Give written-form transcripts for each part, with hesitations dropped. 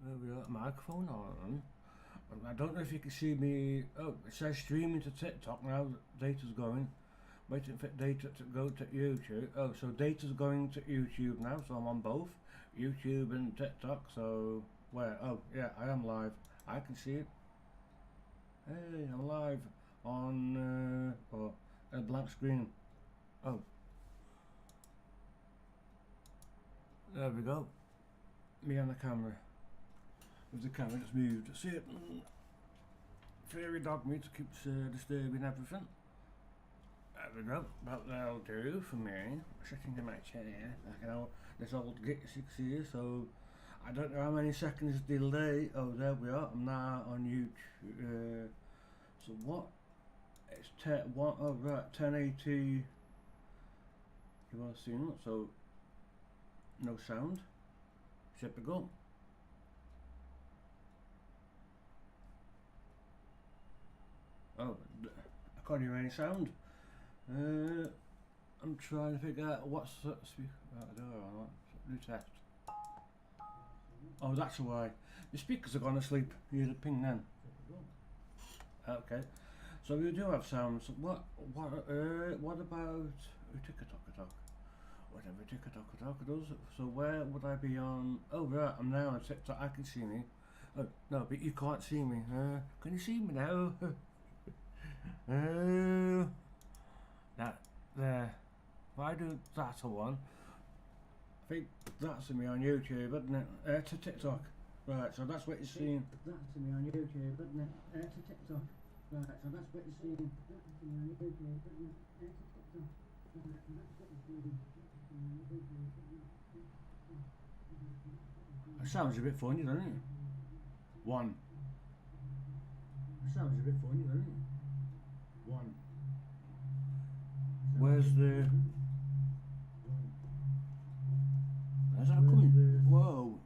We got a microphone on. I don't know if you can see me. Oh, it says streaming to TikTok now. Data's going. Waiting for data to go to YouTube. Oh, so data's going to YouTube now. So I'm on both YouTube and TikTok. So where? Oh, yeah, I am live. I can see it. Hey, I'm live on a blank screen. Oh, there we go. Me on the camera. With the camera just moved. See it? Fairy dog meat keeps disturbing everything. There we go. About that'll do for me. Sitting in my chair, like you know, this old Git 6 here. So I don't know how many seconds delay. Oh, there we are. I'm now on YouTube. So what? It's 10. What? Oh right, 1080. You want to see it? So no sound. Typical. Oh, I can't hear any sound. I'm trying to figure out what's the speaker. New test. Oh, that's why. The speakers are gone to sleep. You hear the ping then. Okay. So we do have sounds. What about tick-a-tock-a-tock? Whatever tick-a-tock-a-tock does. So where would I be on? Oh right, I'm now on TikTok. I can see me. Oh no, but you can't see me. Can you see me now? That there. Why do that a one? I think that's me on YouTube, isn't it? To TikTok. Right, so that's what you're seeing. That's me on YouTube, isn't it? To TikTok. Right, so that's what you're seeing. That's me on YouTube, isn't it? To TikTok. Right, so that's what you're seeing. That sounds a bit funny, doesn't it? One. That sounds a bit funny, doesn't it? One. Where's the? Where's that coming? Whoa.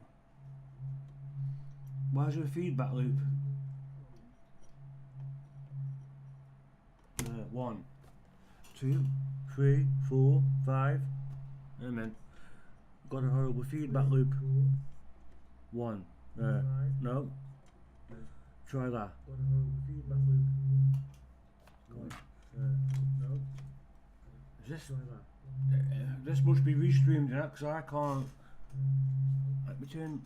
Where's your feedback loop? 1, 2, 3, 4, 5. Amen. Got a horrible feedback loop. 1. No. Try that. Got a horrible feedback loop. No. Is this? This must be restreamed now because I can't. Let me turn.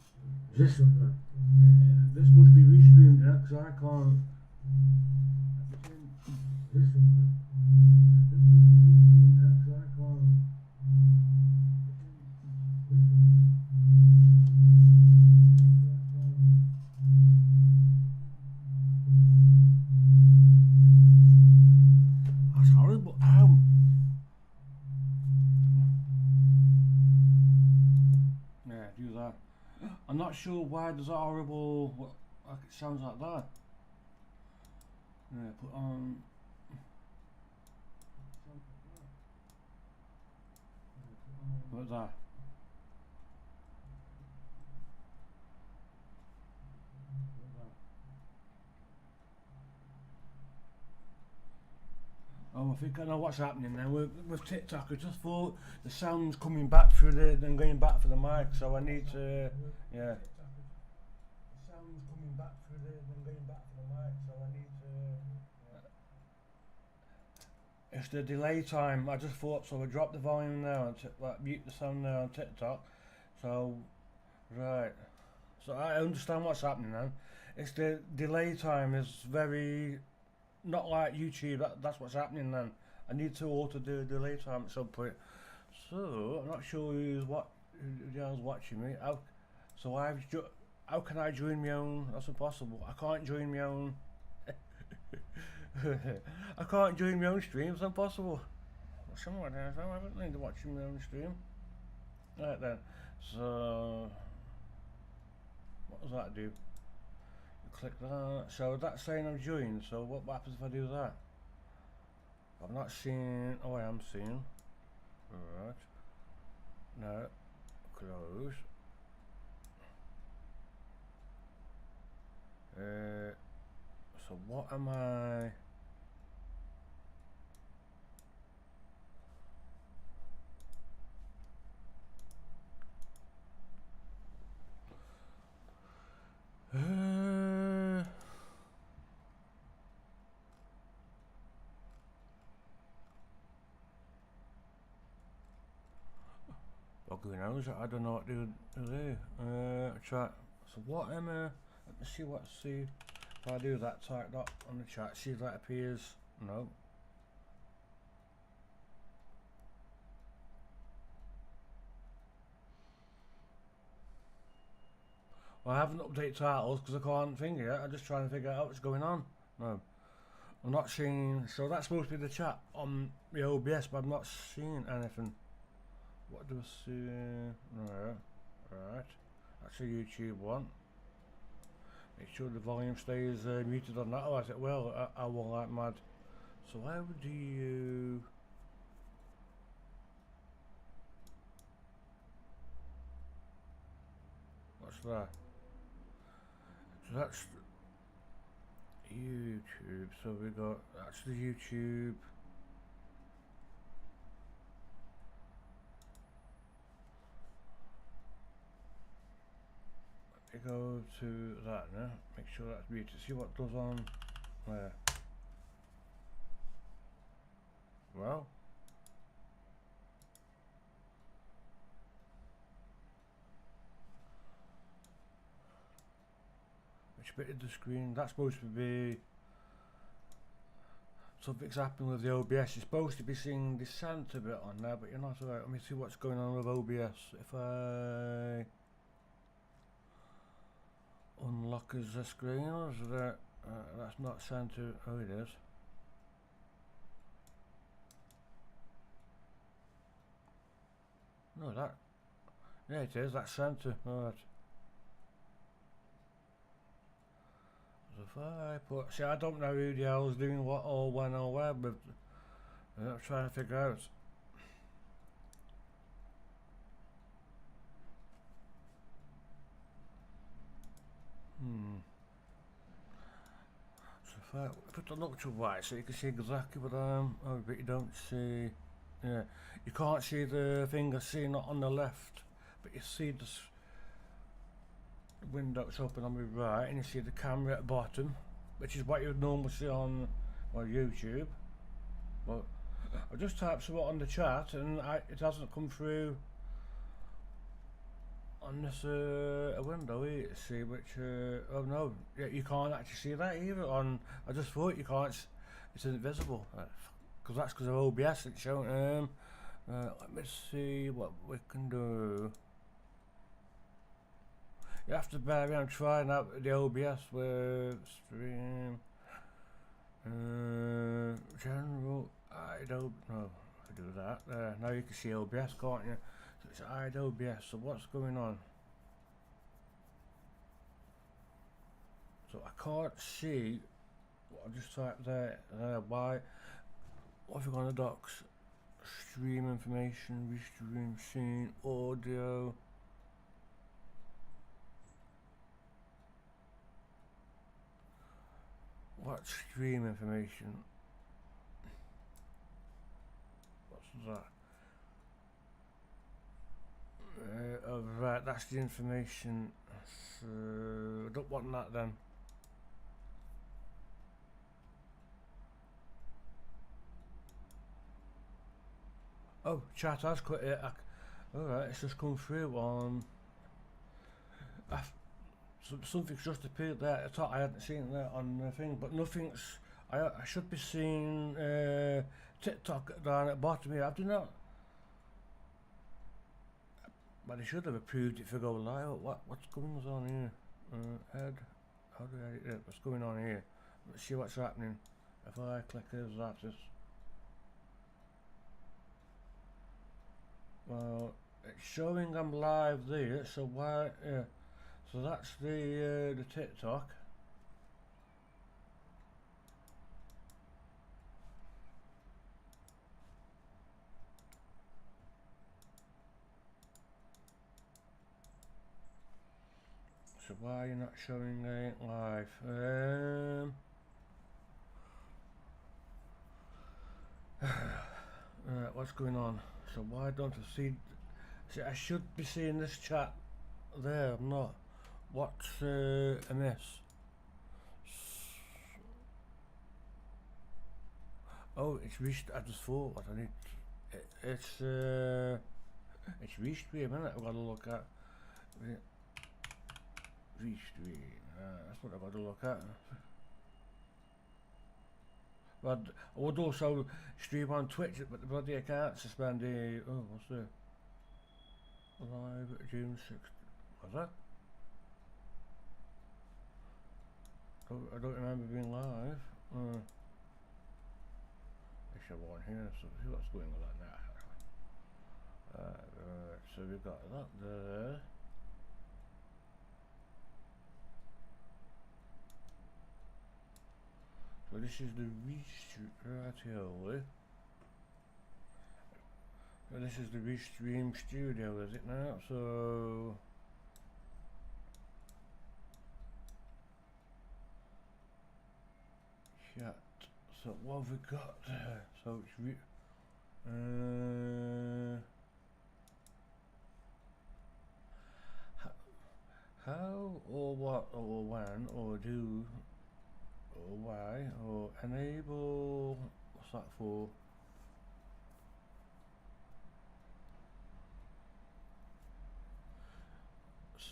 This must be restreamed now because I can't. Let me turn. This must be restreamed now because I can't. That's horrible. Ow. Yeah, do that. I'm not sure why there's a horrible. Like it sounds like that. Yeah, put on. What's that? Oh, I think I know what's happening now with TikTok. I just thought the sound's coming back through then going back for the mic, so I need to, yeah. The sound's coming back through then going back for the mic, so I need to. It's the delay time. I just thought so. I dropped the volume now and like mute the sound now on TikTok. So, right. So I understand what's happening now. It's the delay time is very. Not like YouTube, that's what's happening then. I need to alter the delay time at some point. So, I'm not sure who's watching me. How can I join my own? That's impossible. I can't join my own. I can't join my own stream, it's impossible. Someone else, I haven't need to watch my own stream. Right then. So, what does that do? Click that. So that's saying I'm joined. So what happens if I do that? I'm not seeing. Oh, I am seeing. Alright. No. Close. So what am I? who knows? I don't know what to do. Try. So what am I? Let me see what. See if I do that. Type that on the chat. See if that appears. No. Well, I haven't updated titles because I can't think yet. I'm just trying to figure out what's going on. No. I'm not seeing. So that's supposed to be the chat on the OBS, but I'm not seeing anything. What do I see? Right. That's a YouTube one. Make sure the volume stays muted on that, otherwise it will. I will like mad. So how do you? What's that? So that's YouTube. So we got that's the YouTube. Let me go to that now. Make sure that's muted. See what does on there. Well. Which bit of the screen? That's supposed to be something's happened with the OBS. You're supposed to be seeing the Santa bit on there, but you're not. Alright, let me see what's going on with OBS. If I unlock as a screen, or is that that's not Santa? Oh, it is. No, that. Yeah, it is. That's Santa. Alright. If I put, see, I don't know who the hell's doing what or when or where, but I'm trying to figure out. So if I put the look to right, so you can see exactly what I'm. Oh, but you don't see. Yeah, you can't see the finger seen on the left, but you see the window that's open on the right, and you see the camera at the bottom, which is what you would normally see on YouTube. But I just typed something on the chat and it hasn't come through on this window here, see, which oh no, yeah, you can't actually see that either on. I just thought you can't, it's invisible because that's because of OBS. It's showing. Let me see what we can do. You have to bear me, I'm trying out the OBS with stream. General, I don't know if I do that. There, now you can see OBS, can't you? So it's hide OBS, so what's going on? So I can't see what I just typed there. Why? What have we got on the docs? Stream information, restream scene, audio. What stream information? What's that? Oh right, that's the information. So I don't want that then. Oh, chat has quit it. Alright, it's just come through on. Something's just appeared there at the top. I hadn't seen that on the thing, but nothing's. I should be seeing TikTok down at the bottom here. I do not. But they should have approved it for go live. What's going on here? Head. How do I edit it? What's going on here? Let's see what's happening. If I click as artist. Well, it's showing I'm live there. So why? Yeah. So that's the TikTok. So why are you not showing it live? What's going on? So why don't I see? See, I should be seeing this chat there. I'm not. What's amiss? Oh, it's reached. I just thought what I need. It's It's Restream, isn't it? I've got to look at Restream. That's what I've got to look at. But I would also stream on Twitch, but the bloody I can't suspend the. Oh, what's the live June 6th? Was that? I don't remember being live. I should have one here, so see what's going on with that now. Right, so we've got that there. So this is the Restream. So this is the Restream studio, is it now? So chat. So what have we got there? So it's how or what or when or do or why or enable, what's that for?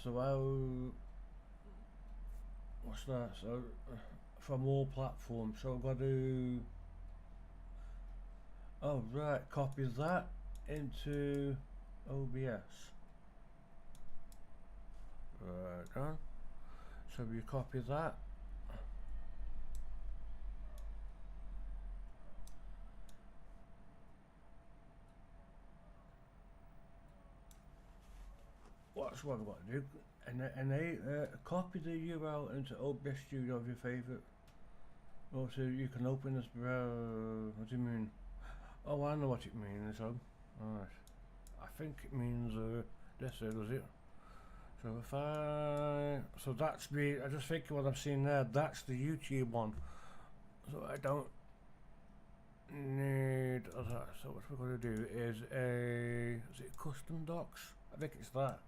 So how, what's that? So from all platforms, so I've got to, oh right, copy that into OBS. Right on. So you copy that. What's what I've got to do? And copy the URL into OBS Studio of your favourite. Oh, so you can open this browser. What do you mean? Oh, I know what it means. So, alright. I think it means this here, does it? So if so that's me. I just think what I'm seeing there. That's the YouTube one. So I don't need that. So what we're going to do is it custom docs? I think it's that.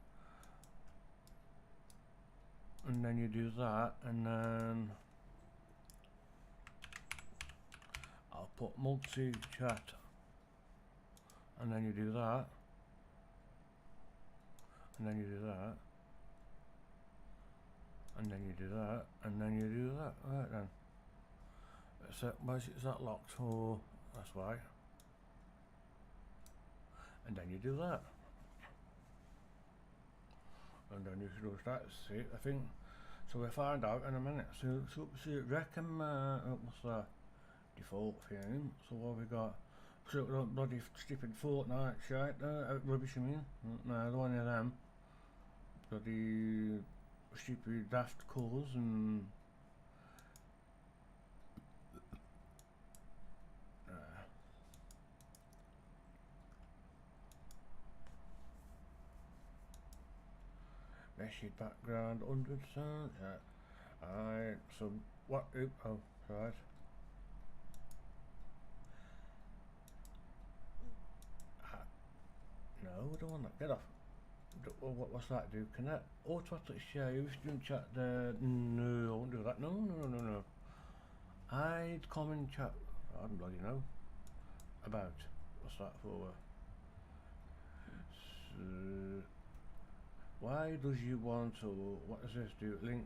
And then you do that, and then I'll put multi-chat, and then you do that, and then you do that, and then you do that, and then you do that. Right then. So why is that locked? Oh, that's why. And then you do that. And then you should start to see it, I think. So we'll find out in a minute. So recommend, what's the default thing? So what have we got? So bloody stupid Fortnite shite, rubbish I mean. No, I don't want any of them. Bloody stupid daft colours and messy background, 100 sound. Yeah. Alright, so what? Oh, right. No, I don't want that. Get off. What's that do? Can that automatically share your stream chat there? No, I won't do that. No. Hide common chat. I don't bloody know. About. What's that for? So, why does you want to? What does this do? Link?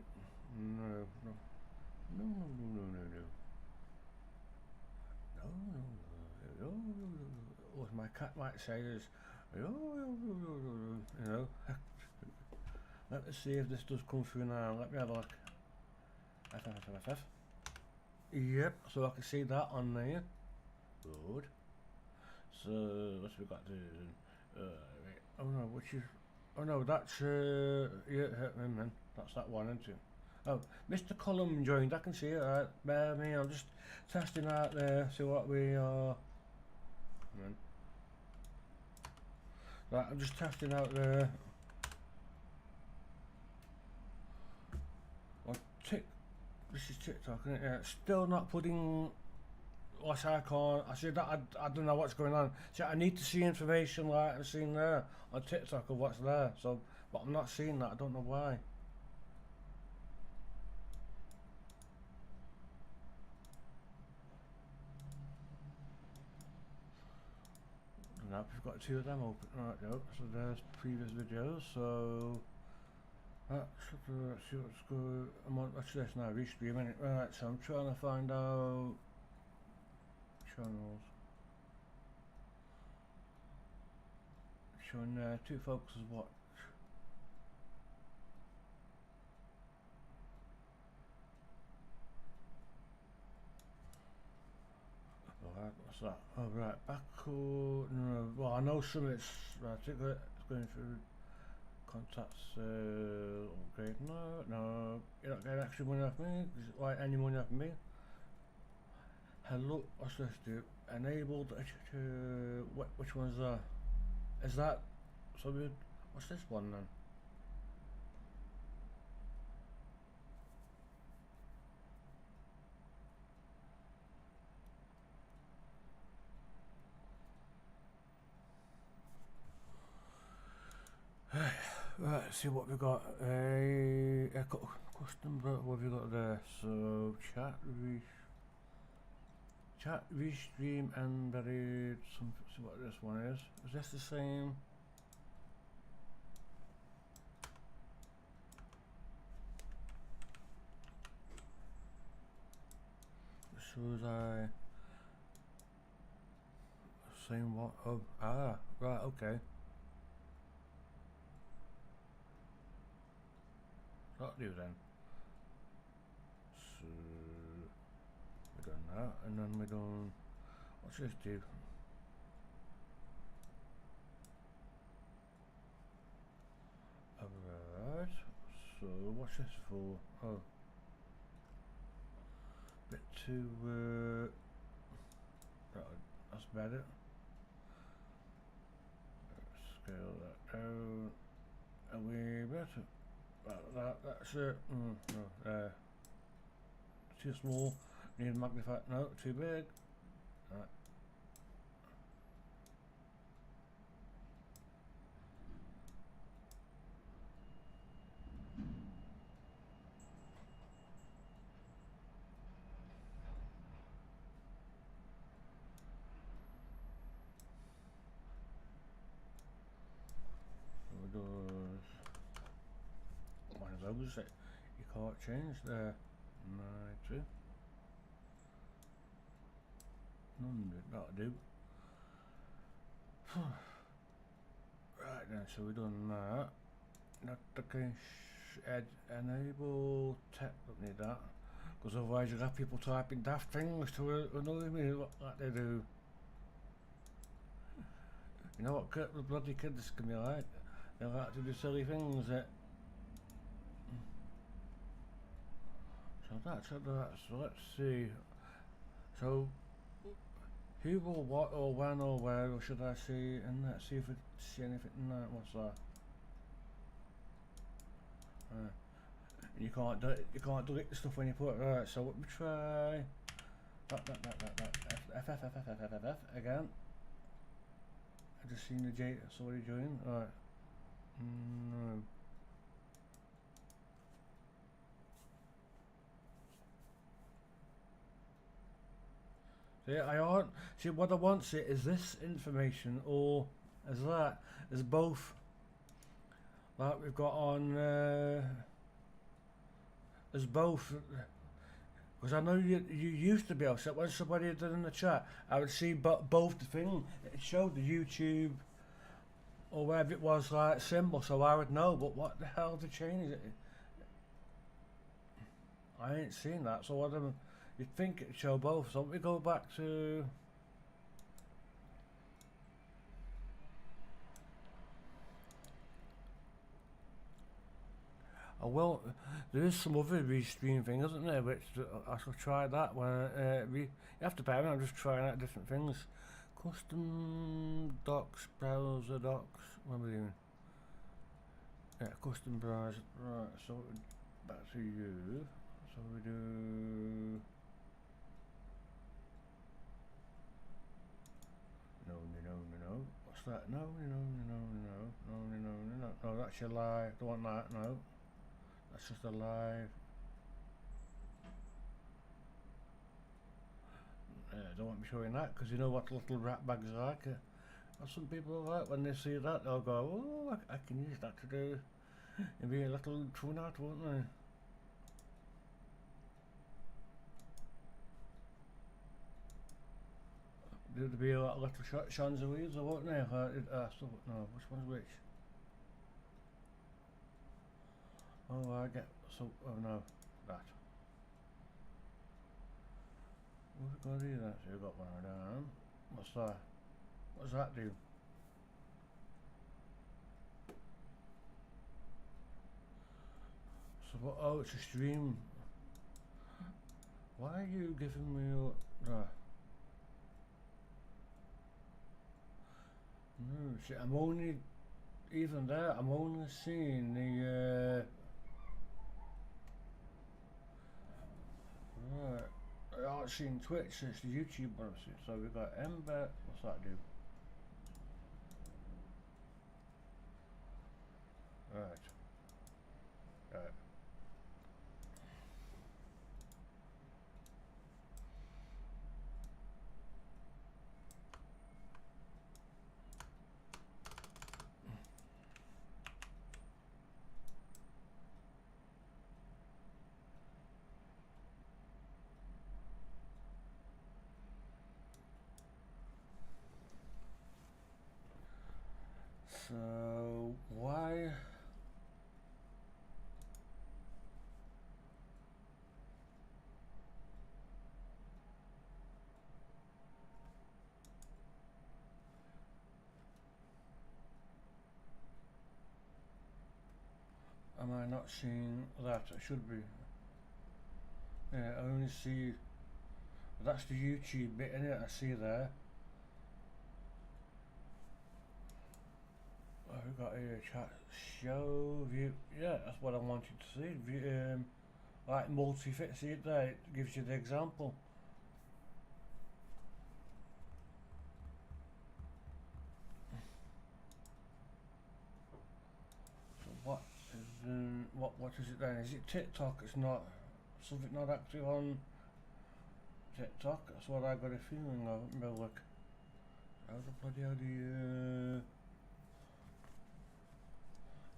No. What my cat might say is, you know. Let's see if this does come through now. Let me have a look. FF. Yep, so I can see that on there. Good. So what's we got to do? Oh no, which is? Oh no, that's yeah, man. That's that one, isn't it? Oh, Mr. Cullum joined. I can see it. Right, bear me. I'm just testing out there. See what we are. Right, I'm just testing out there. This is TikTok, isn't it? Yeah, still not putting what's icon. I said that I don't know what's going on. So I need to see information like I'm seeing there on TikTok of what's there. So, but I'm not seeing that. I don't know why. open up. We've got 2 of them open. Right, go. So there's previous videos. So let's see what's good. What's this now? Restream, innit? Right. So I'm trying to find out channels. Showing 2 folks as watch. Alright, what's that? Oh right, backcode. No, well I know some of it's right. I think it's going through contacts. Okay, no, you're not getting extra money off me. Like any money off me. Hello, what's this do? Enabled. Which one's that? Is that so good? What's this one then? Right, see what we got. Custom, what have we got there? So chat restream and buried. See what this one is. Is this the same? So was I same what? Oh, right, okay. That'll do then. So we've done that, and then we done. What's this do? Alright. So what's this for? Oh, bit too. That's better. Scale that down a wee bit. That's it. No, too small. Need to magnify. No, too big. Right. So one of those that you can't change there. 92. 100, that'll do. Right then, so we've done that. Notification enable tech, don't need that. Because otherwise you'll have people typing daft things to annoy me like they do. You know what the bloody kids can be like? They like to do silly things that. So that's that. So let's see. So who or what or when or where or should I see in that? See if we see anything in that. What's that? You can't delete the stuff when you put it right. So let me try F again. I just seen the J. Sorry, join. Right. No. See, see what I want. See, is this information or is that? Is both? Like we've got on. As both. Because I know you used to be able to. When somebody did in the chat, I would see both the thing. It showed the YouTube or wherever it was like symbol, so I would know. But what the hell to change it? I ain't seen that. So what am? You'd think it'd show both. So let me go back to. Oh well, there is some other Restream thing, isn't there? Which I shall try that one. You have to pay me. I'm just trying out different things. Custom docs, browser docs. What am I doing? Yeah, custom browser. Right. So back to you. So we do. No. What's that? No. No, that's your live. Don't want that. No. That's just a live. Don't want me showing that because you know what little rat bags are like. Some people like when they see that, they'll go, oh, I can use that to do maybe a little tune out, won't they? There'd be a little Shanzeliers, won't there? No, which one's which? Oh, I get so. Oh no, that. What's it got here? That so you got one down. What's that? What does that do? So what? Oh, it's a stream. Why are you giving me your? No, see, I'm only even there. I'm only seeing the. Right. I aren't seeing Twitch. It's the YouTube one. So we've got Ember. What's that do? Right. Right. So why? Am I not seeing that? I should be. Yeah, I only see. That's the YouTube bit in it. I see there. I've got here chat show view. Yeah, that's what I wanted to see. View, like multi-fit. See it there. It gives you the example. So what is it then? Is it TikTok? It's not something not active on TikTok. That's what I got a feeling of. But look, how the bloody hell do you?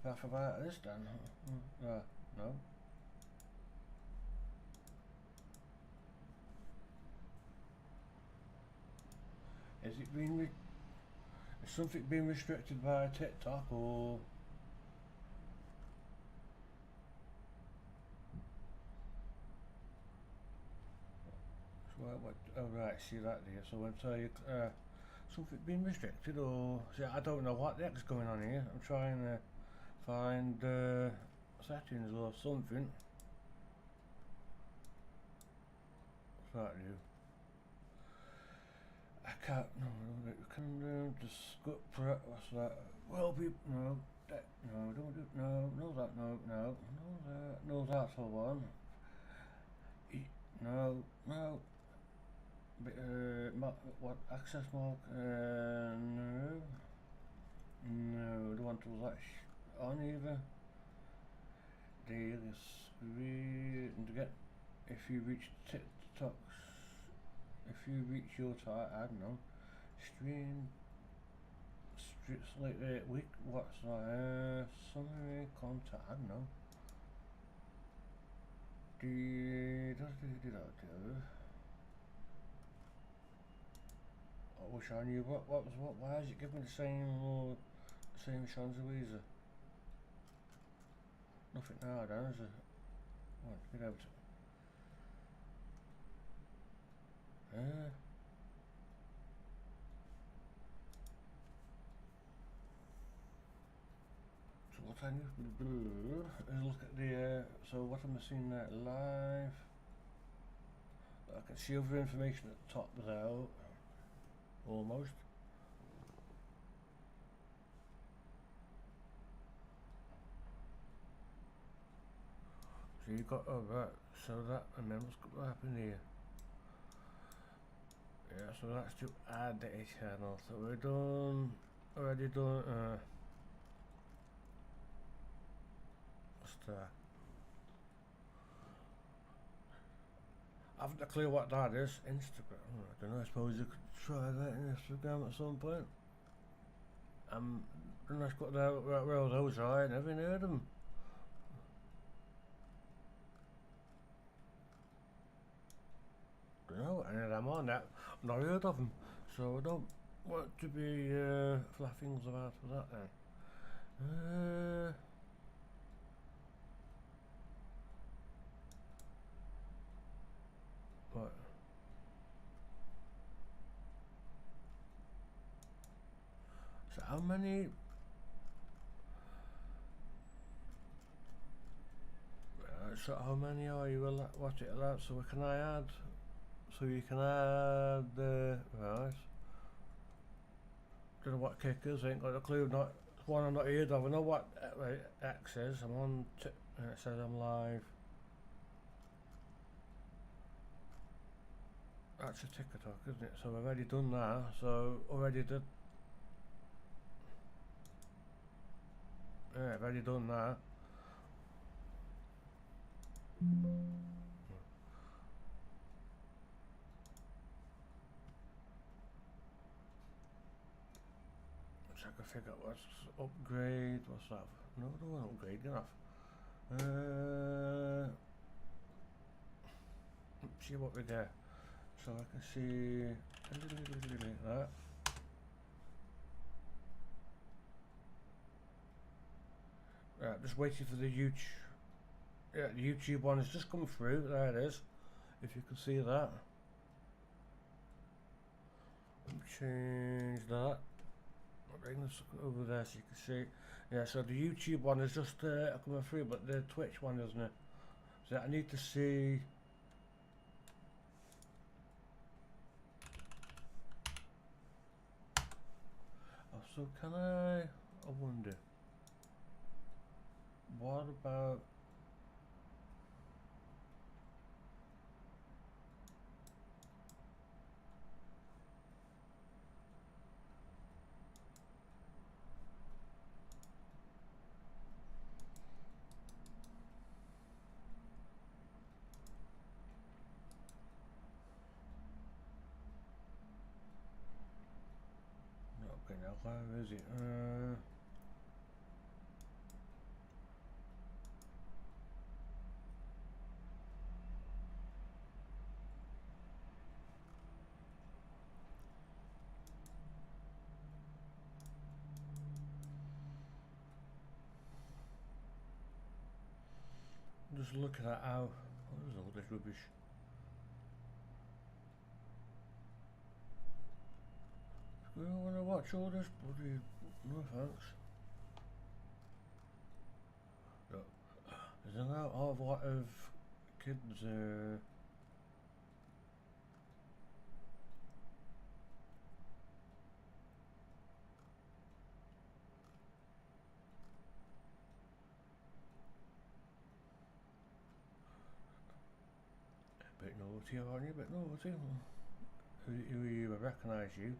Half about this then? No. Is it being is something being restricted by TikTok or? What? Oh right, see that there. So when you something being restricted or see, I don't know what the heck's going on here. I'm trying to find settings or something. What's that do? I can't. No, you can just go for it. What's that? Well, people, no, that, no, don't do, no that, no that's the one. No. What access mark? No, don't want to that on either. Daily screen to get if you reach TikToks. If you reach your target, I don't know. Stream. Like week. What's that? Summary contact. I don't know. I wish I knew what was what. Why is it giving the same Shanzeliers? Nothing now, then, is it? What? Get out. So what I need to do is look at the. So what am I seeing there live? I can see other information at the top there. Almost. So you got right. So that and then what's happened here? Yeah, so that's to add the channel. So we're done. Already done. What's that? I haven't a clue what that is. Instagram. I don't know. I suppose you could try that in Instagram at some point. Then I got where those are. I never heard them. No, any of them on that. I've not heard of them, so I don't want to be flapping about for that then. What? So how many? So how many are you watch it allowed? So can I add? So you can add right. Don't know what kickers. I ain't got a clue. Not one I'm not heard of. I know what X is. I'm on. And it says I'm live. That's a TikTok, isn't it? So I've already done that. So already did. Yeah, I've already done that. So I can figure out what's upgrade. What's that? No, I don't want to upgrade. Get off. See what we get. So I can see that. Right, just waiting for the YouTube. Yeah, the YouTube one has just come through. There it is. If you can see that. Change that. I'll bring this over there so you can see. Yeah, so the YouTube one is just coming through, but the Twitch one isn't it? So I need to see. Oh, so can I wonder. What about? Okay, now where is it? Just look at that how. What is all this rubbish? We don't want to watch all this bloody. No thanks. No. There's an awful lot of kids. Bit naughty, aren't you? Bit naughty. Who you recognise you?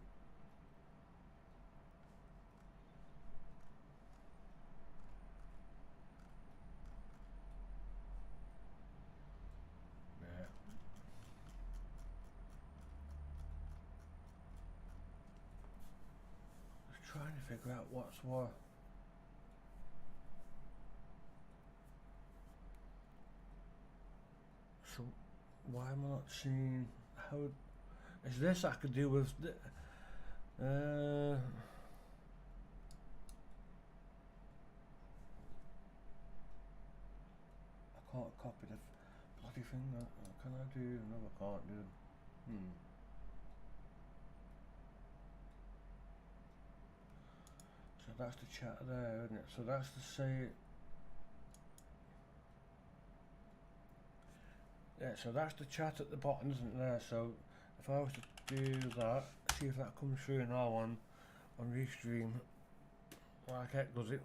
Yeah. Just trying to figure out what's what. So why am I not seeing how? Is this I could do with? I can't copy the bloody thing. Can I do? No, I can't do. So that's the chat there, isn't it? So that's to say. Yeah, so that's the chat at the bottom, isn't there? So if I was to do that, see if that comes through now on Restream. Like heck does it?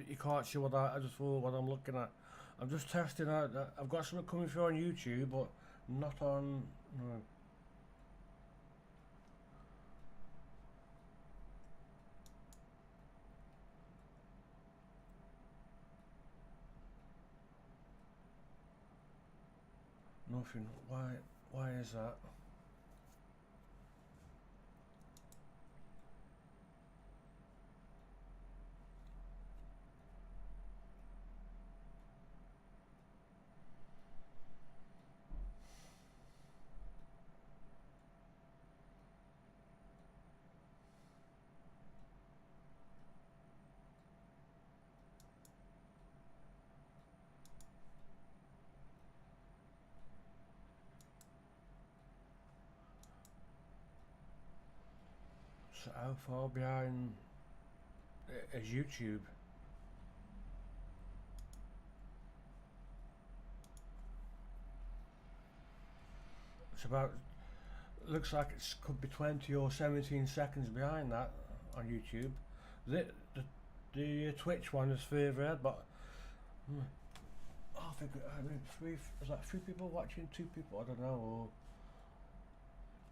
You can't see what I just thought what I'm looking at. I'm just testing out that I've got something coming through on YouTube, but not on. No. Nothing. Why is that? So how far behind is YouTube? It's about, looks like it could be 20 or 17 seconds behind that on YouTube. The Twitch one is further ahead, but I think I mean is that 3 people watching, 2 people, I don't know. Or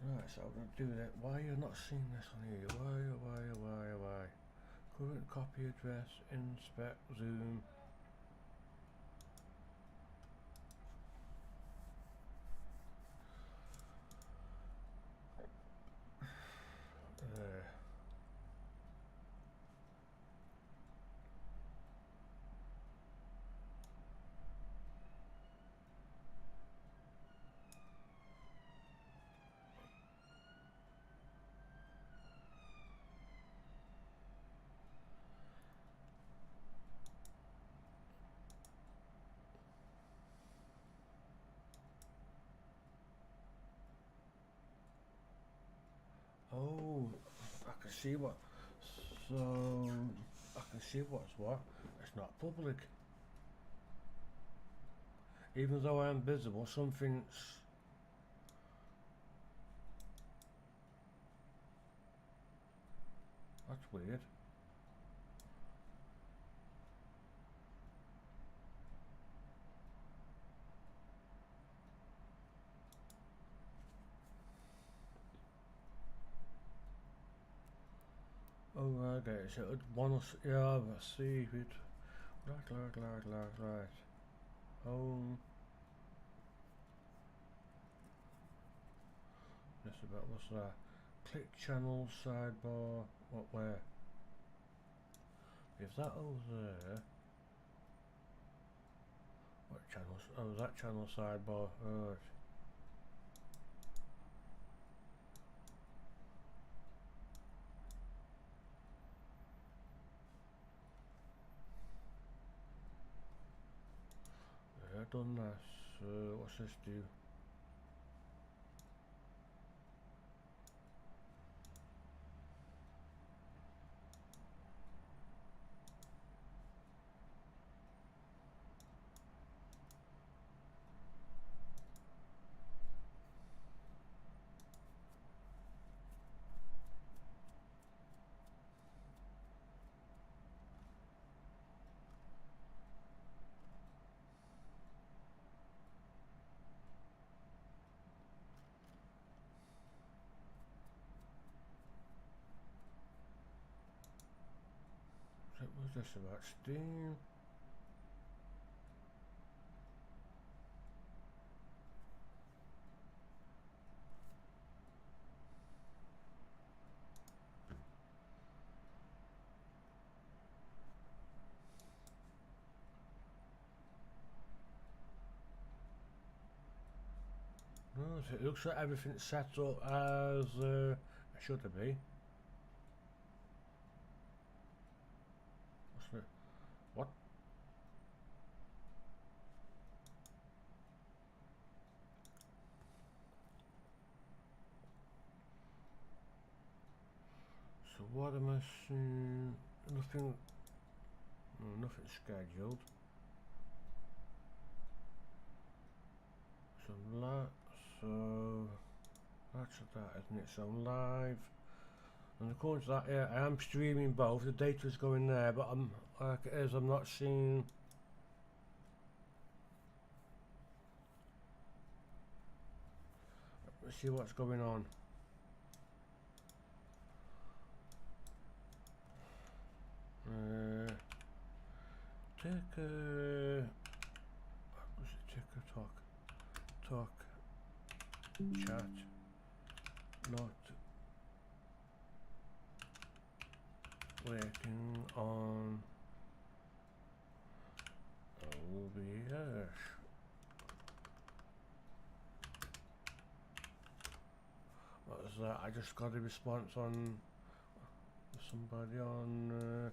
right, so I'm gonna do that. Why are you not seeing this on here? Why? Current copy address, inspect, zoom. There. Oh, I can see what. So I can see what's what. It's not public. Even though I am visible, something's. That's weird. Oh, okay, so it wants, yeah, I see it. Right. Home. That's about, what's that? Click channel, sidebar, what, where? Is that over there? What channels? Oh, that channel sidebar, right. Yeah, done that. So, what's this do? What was this about? Steam? No, so it looks like everything's set up as it should be. What's the, what? So what am I seeing? Nothing. No, nothing scheduled. So that's that, isn't it? So live. And according to that, yeah, I am streaming both. The data's going there, but I'm like it is. I'm not seeing. Let's see what's going on. Ticker. Was it ticker talk chat? Not working on OBS. What was that? I just got a response on somebody on.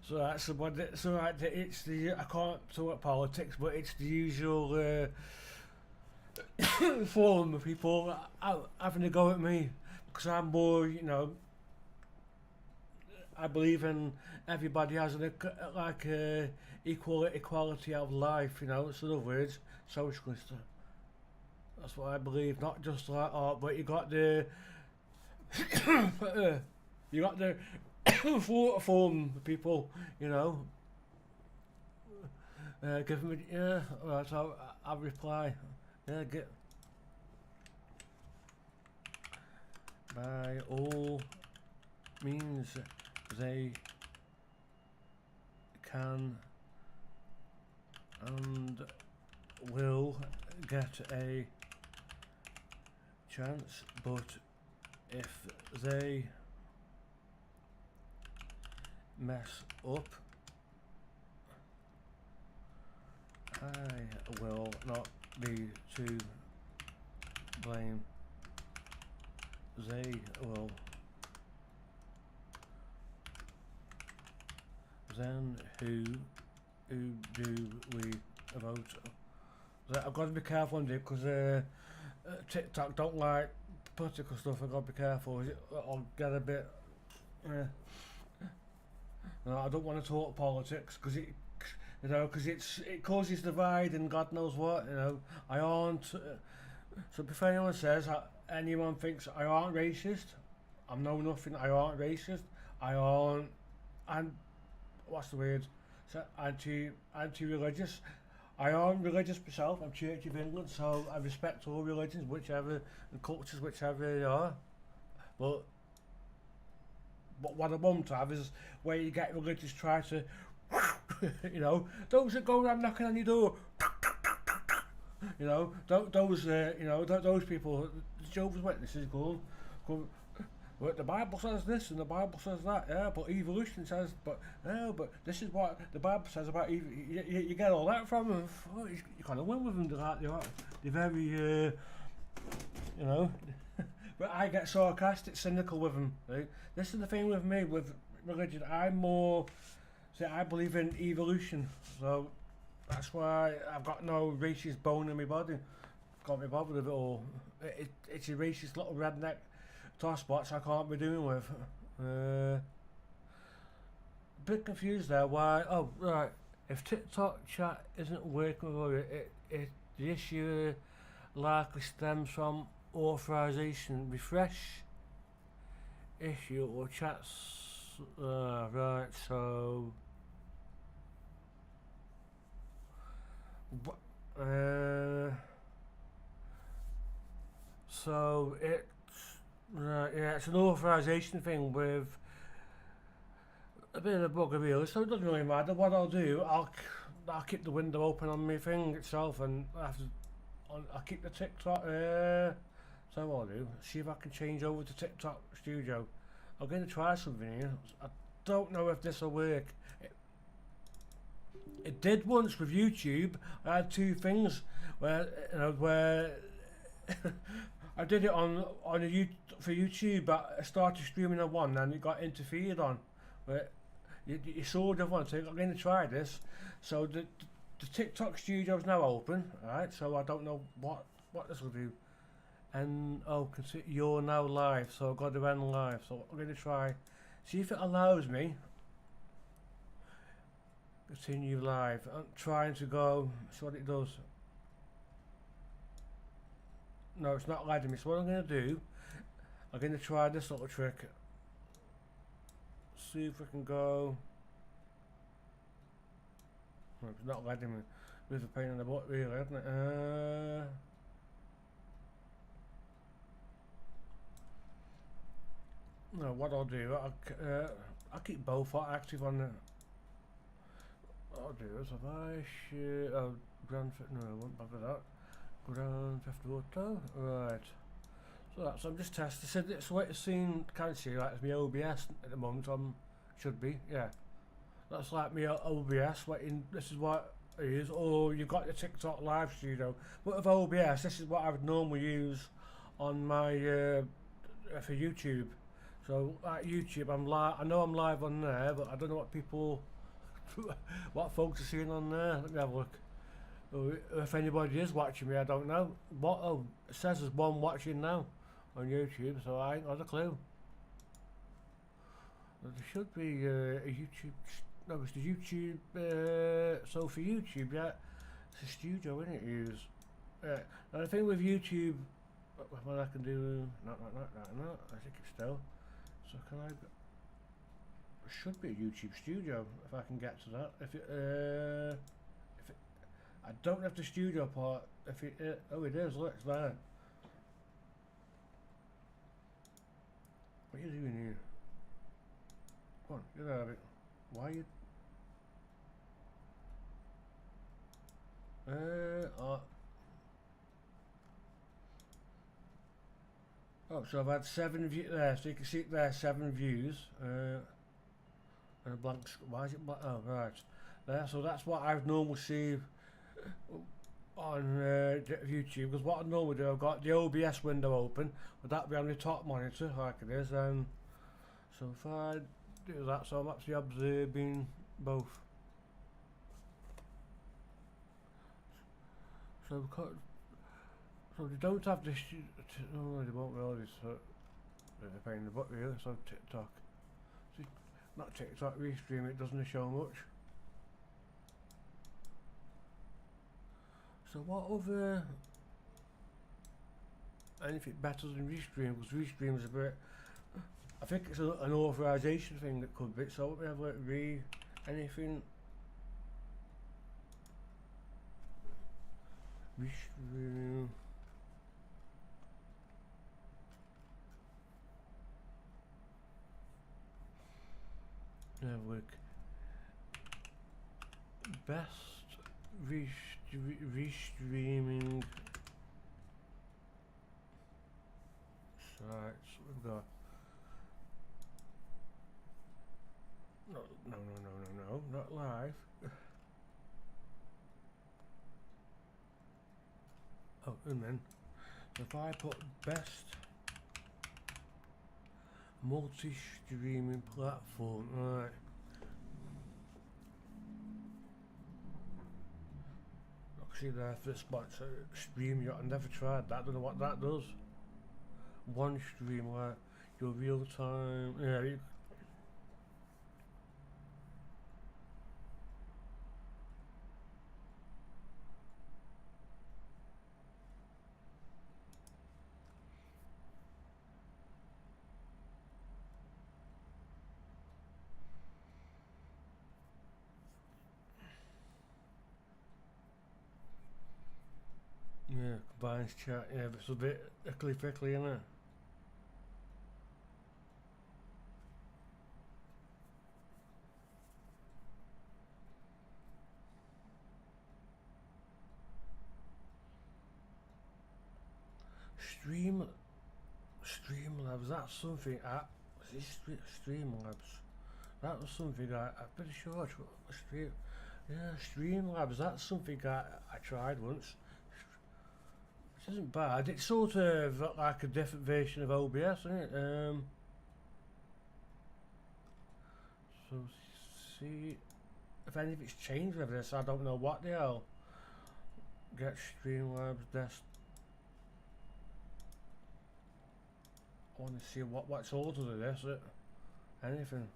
So that's what it's alright. It's the I can't talk politics, but it's the usual forum of people having a go at me because I'm more, you know. I believe in everybody has like equality of life, you know. So in other words, socialist. That's what I believe. Not just like but you got the you got the form people, you know. Give me Right, so I'll reply. Get by all means they can and will get a chance, but if they mess up, I will not be to blame. They will. Then who do we vote? I've got to be careful on it because TikTok don't like political stuff. I've got to be careful. I'll get a bit. No, I don't want to talk politics because it, you know, because it causes divide and God knows what. You know, I aren't. So if anyone says anyone thinks I aren't racist, I'm no nothing. I aren't racist. I aren't. And what's the word? So anti-religious. I aren't religious myself. I'm Church of England, so I respect all religions, whichever, and cultures, whichever they are. But what I won't have is where you get religious try to, you know, those that go around knocking on your door, you know, those you know, those people, Jehovah's Witnesses go, well, the Bible says this and the Bible says that, yeah, but evolution says, but this is what the Bible says about you get all that from them. Oh, you kind of win with them. They're very, you know, but I get sarcastic, cynical with them. Right? This is the thing with me with religion. I'm more, say, I believe in evolution, so that's why I've got no racist bone in my body. Can't be bothered with it all. It's a racist little redneck toss spots I can't be doing with. A bit confused there. Why? Oh, right. If TikTok chat isn't working with it, the issue likely stems from authorization. Refresh issue or chats. Right. So. So it. Right, yeah, it's an authorization thing with a bit of a bug really, so it doesn't really matter. What I'll do, I'll keep the window open on my thing itself, and I'll keep the TikTok. So what I'll do, see if I can change over to TikTok Studio. I'm going to try something here. I don't know if this will work. It did once with YouTube. I had two things where, you know, where I did it on for YouTube, but I started streaming on one and it got interfered on. But you saw the one, so I'm going to try this. So the TikTok Studio is now open, right? So I don't know what this will do. And you're now live, so I've got to end live. So I'm going to try, see if it allows me. Continue live. I'm trying to go. See what it does. No, it's not letting me. So what I'm going to do, I'm going to try this little trick. See if I can go. No, it's not letting me. Bit of a pain in the butt, really, isn't it? No, what I'll do, I'll keep both active on the. What I'll do is if I share. Grand Theft. No, I won't bother that. Grand Theft Auto, right. So I'm just testing. So it's what it's seen. Can't see like it's my OBS at the moment. Should be, yeah. That's like my OBS. This is what it is. Oh, you've got the TikTok live studio, but with OBS, this is what I would normally use on my for YouTube. So at YouTube, I'm live. I know I'm live on there, but I don't know what people, what folks are seeing on there. Let me have a look. If anybody is watching me, I don't know. What? Oh, it says there's one watching now on YouTube, so I ain't got a clue. There should be a YouTube. No, it's the YouTube. So for YouTube, yeah, it's a studio, isn't it? Use. And the thing with YouTube, what I can do, no. I think it's still. So can I? It should be a YouTube studio if I can get to that. If it, I don't have the studio part. If it, oh, it is. Look, it's there. What are you doing here? Come on, get out of it. Why are you? Oh, so I've had 7 views there, so you can see it there, 7 views, and a blank, why is it blank? Oh, right, there, so that's what I would normally see on YouTube, because what I normally do, I've got the OBS window open, would that be on the top monitor, like it is, and so if I do that, so I'm actually observing both. So they don't have this. No, they won't really. So they're paying the butt really. So TikTok, see, not TikTok. Restream, it doesn't show much. So what other anything better than Restream? Because Restream is a bit. I think it's an authorization thing that could be. So we have like anything. Restream. Look. Best restreaming sites we've got. No, not live. Oh, and then if I put best multi-streaming platform, right. See there for the sponsor stream. I've never tried that. I don't know what that does. One stream, like your real time. Yeah. Yeah, combines chat, yeah, but it's a bit ickly-pickly, isn't it? Streamlabs, that's something Streamlabs. That was something I'm pretty sure Streamlabs, that's something I tried once. Which isn't bad. It's sort of like a different version of OBS, isn't it? So see if any of it's changed with this. I don't know what the hell. Get Streamlabs desk. I want to see what's ordered of this. Anything.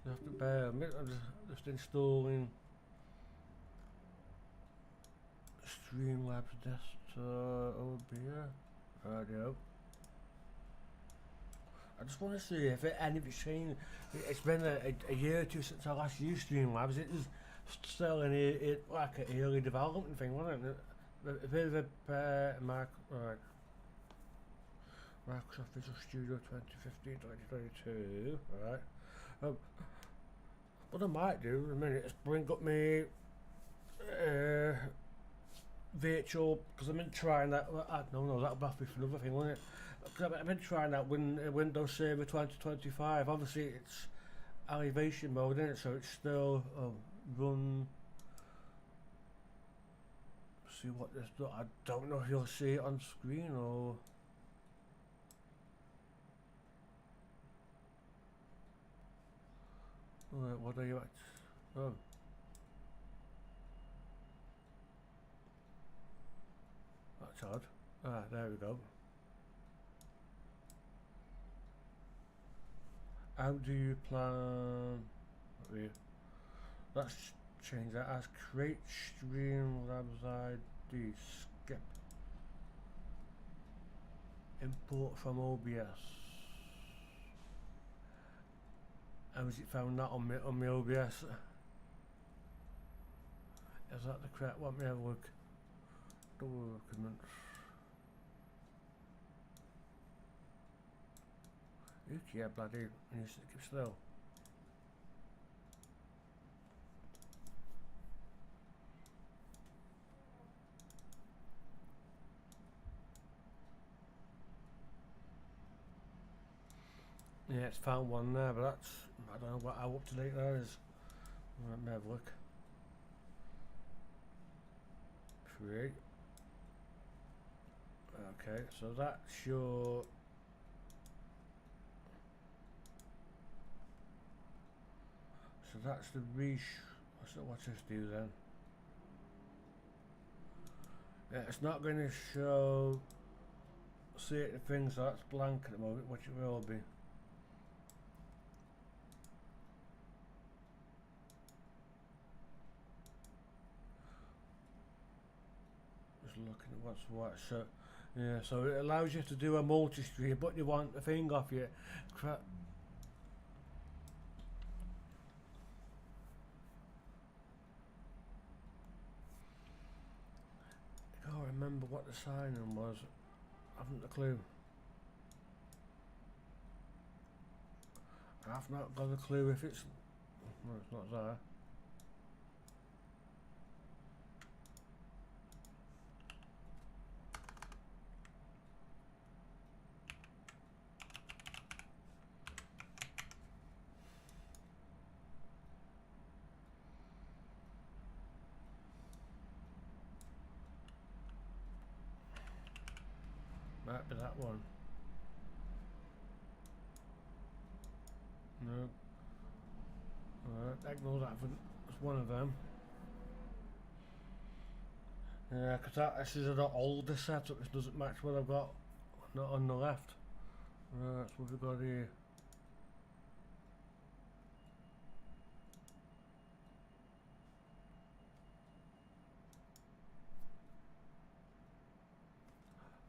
You have to bear a minute. I'm just installing Streamlabs desktop OBS. Radio. I just want to see if any of it's changed. It's been a year or two since I last used Streamlabs. It was still in like an early development thing, wasn't it? A bit of a Microsoft Visual Studio 2015-2022, right? What I might do in a minute is bring up my virtual, because I've been trying that. No, that'll have to be for another thing, won't it? Because I've been trying that Windows Server 2025. Obviously, it's elevation mode, isn't it? So it's still run see what this does. I don't know if you'll see it on screen or. Alright, what are you at? Oh. That's odd. Ah, there we go. How do you plan? Let's change that as create stream labs ID. Skip. Import from OBS. How has it found that on my OBS? Is that the correct one? Let me have a look. Documents. Yeah, bloody. You keep slow. Yeah, it's found one there, but that's, I don't know what how up to date that is. Let me have a look. Create. Okay, so that's your. So that's the what's this do then? Yeah, it's not going to show certain things, so that's blank at the moment, which it will be. Just looking at what's what. So yeah, so it allows you to do a multi-stream, but you want the thing off you. Crap. I can't remember what the sign-in was. I haven't a clue. I've not got a clue if it's. No, it's not there. Might be that one. No. Alright, ignore that. It's one of them. Yeah, because this is an older setup. This doesn't match what I've got on the left. Right, that's what we've got here.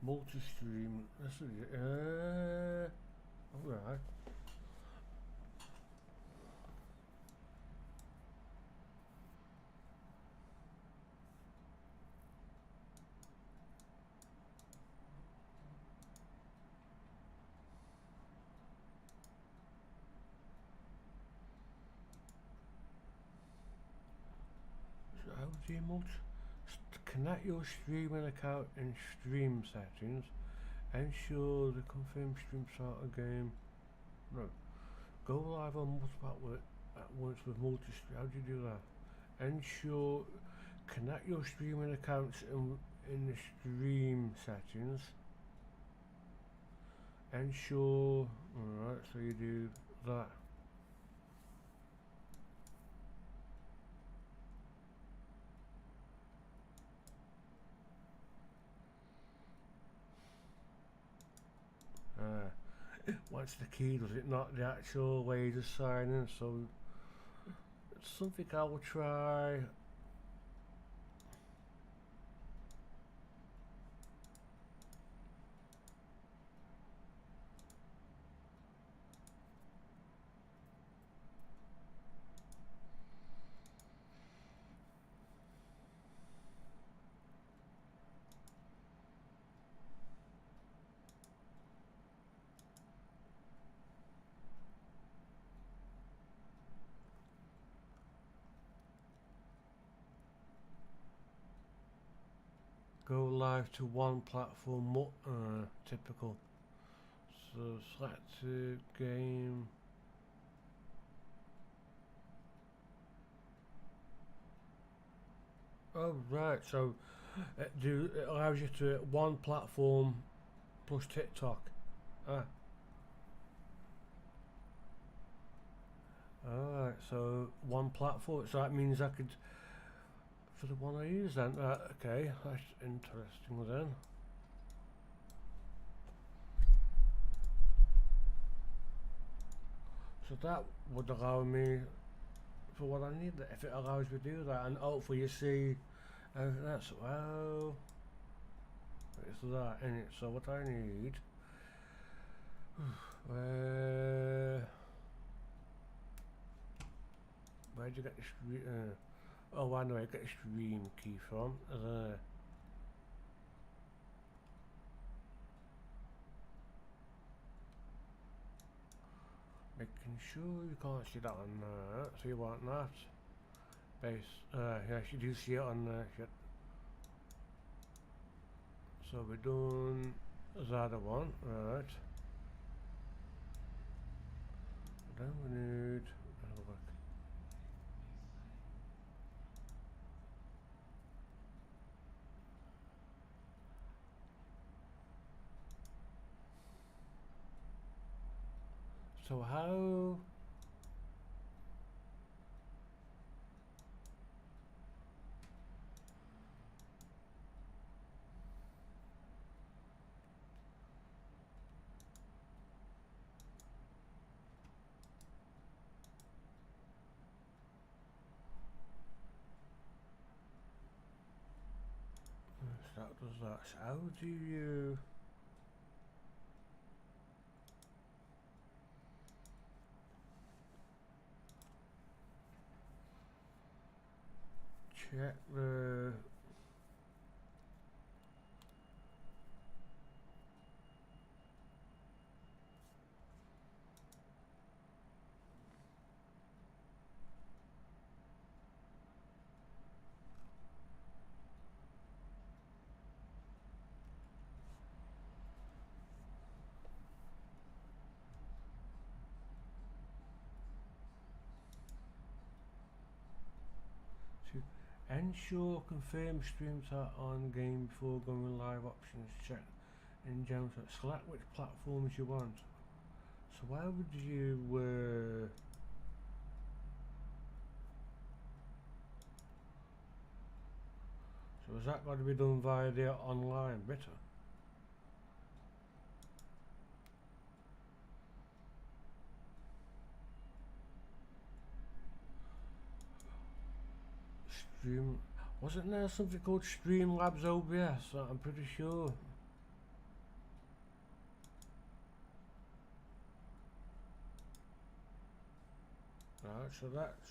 Multi-stream. This is it. Alright. So how do you connect your streaming account in stream settings? Ensure the confirmed stream start a game. No. Go live on multiple at once with multi-stream. How do you do that? Ensure connect your streaming accounts in the stream settings. Ensure. Alright, so you do that. What's the key? Does it not the actual way to sign in? So it's something I will try. Go live to one platform, typical. So select game. Oh right, so It allows you to one platform plus TikTok. Alright, so one platform, so that means I could, for the one I use then, okay, that's interesting then. So that would allow me for what I need, if it allows me to do that, and hopefully you see that's, well, it's that in it. So what I need, where'd you get the stream? Oh, I know, I get the stream key from there. Making sure you can't see that on there, so you want that. Base, yes, you do see it on there, shit. So we're doing the other one, right. Then we need, have a look. So how, that does that, so how do you, check the, ensure confirm streams are on game before going live, options check in general, select which platforms you want. So why would you so is that got to be done via the online beta? Stream, wasn't there something called Streamlabs OBS? I'm pretty sure. Right, so that's,